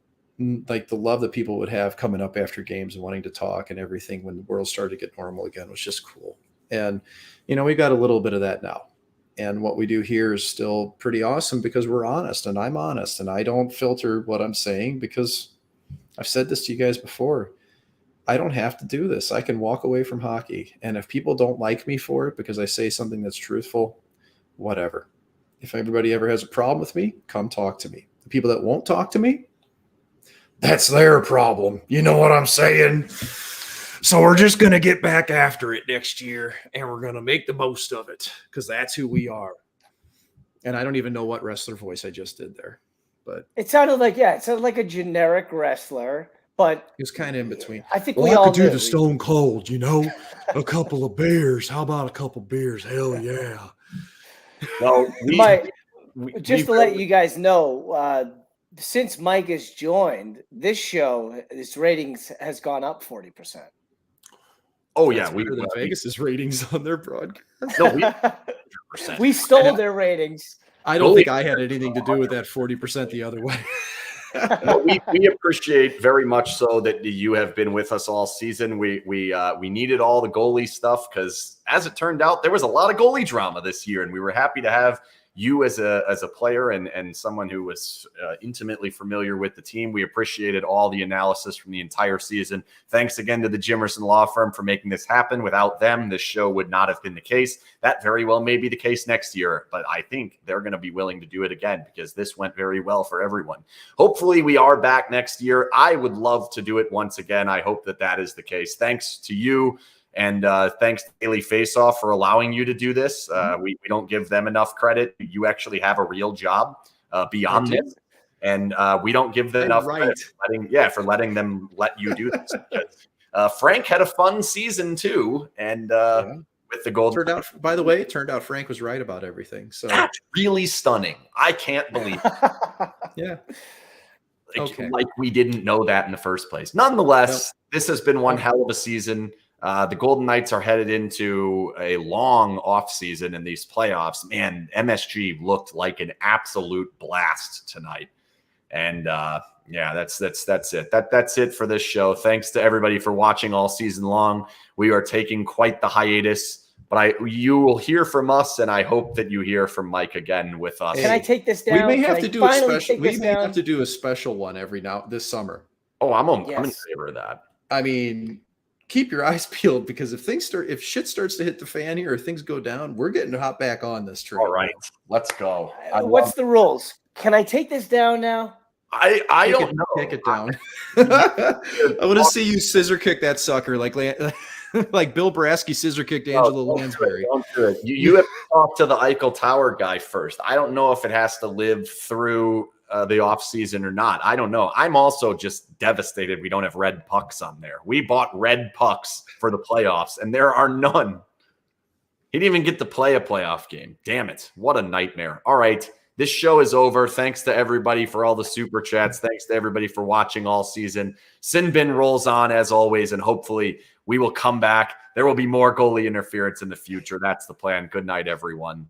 like the love that people would have coming up after games and wanting to talk and everything when the world started to get normal again was just cool. And, you know, we've got a little bit of that now. And what we do here is still pretty awesome because we're honest, and I'm honest, and I don't filter what I'm saying, because I've said this to you guys before. I don't have to do this. I can walk away from hockey. And if people don't like me for it because I say something that's truthful, whatever. If everybody ever has a problem with me, come talk to me. The people that won't talk to me, that's their problem. You know what I'm saying? So we're just going to get back after it next year, and we're going to make the most of it, because that's who we are. And I don't even know what wrestler voice I just did there. But it sounded like a generic wrestler, but it was kind of in between. I think we all could do the Stone Cold, you know, a couple of beers. How about a couple of beers? Hell yeah. Well, just to let you guys know, since Mike has joined this show, his ratings has gone up 40%. Oh yeah, we than Vegas's ratings on their broadcast. No, we stole their ratings. I don't think I had anything to do with that 40% the other way. Well, we appreciate very much so that you have been with us all season. We needed all the goalie stuff, because as it turned out, there was a lot of goalie drama this year, and we were happy to have you as a player and someone who was intimately familiar with the team. We appreciated all the analysis from the entire season. Thanks again to the Jimerson Law Firm for making this happen. Without them, this show would not have been the case. That very well may be the case next year, but I think they're going to be willing to do it again, because this went very well for everyone. Hopefully we are back next year. I would love to do it once again. I hope that is the case. Thanks to you. And thanks to Daily Faceoff for allowing you to do this. We don't give them enough credit. You actually have a real job beyond this. And we don't give them enough credit for letting them let you do this. Frank had a fun season too. And with the gold. By the way, it turned out Frank was right about everything. So that's really stunning. I can't believe it. Yeah. Like we didn't know that in the first place. Nonetheless, this has been one hell of a season. The Golden Knights are headed into a long off season in these playoffs. Man, MSG looked like an absolute blast tonight. And that's it. That's it for this show. Thanks to everybody for watching all season long. We are taking quite the hiatus, but you will hear from us, and I hope that you hear from Mike again with us. Can I take this down? We may have to do a special. We may have to do a special one this summer. Oh, I'm in favor of that. I mean, keep your eyes peeled, because if shit starts to hit the fan here or things go down, we're getting hot back on this train. All right, let's go. What's the rules? Can I take this down now? I don't know. Kick it down. I want to see you scissor kick that sucker like Bill Brasky scissor kicked Angela Lansbury. Don't do it. You have to talk to the Eichel Tower guy first. I don't know if it has to live through the offseason or not. I don't know. I'm also just devastated we don't have red pucks on there. We bought red pucks for the playoffs, and there are none. He didn't even get to play a playoff game. Damn it. What a nightmare. All right. This show is over. Thanks to everybody for all the super chats. Thanks to everybody for watching all season. SinBin rolls on as always, and hopefully we will come back. There will be more goalie interference in the future. That's the plan. Good night, everyone.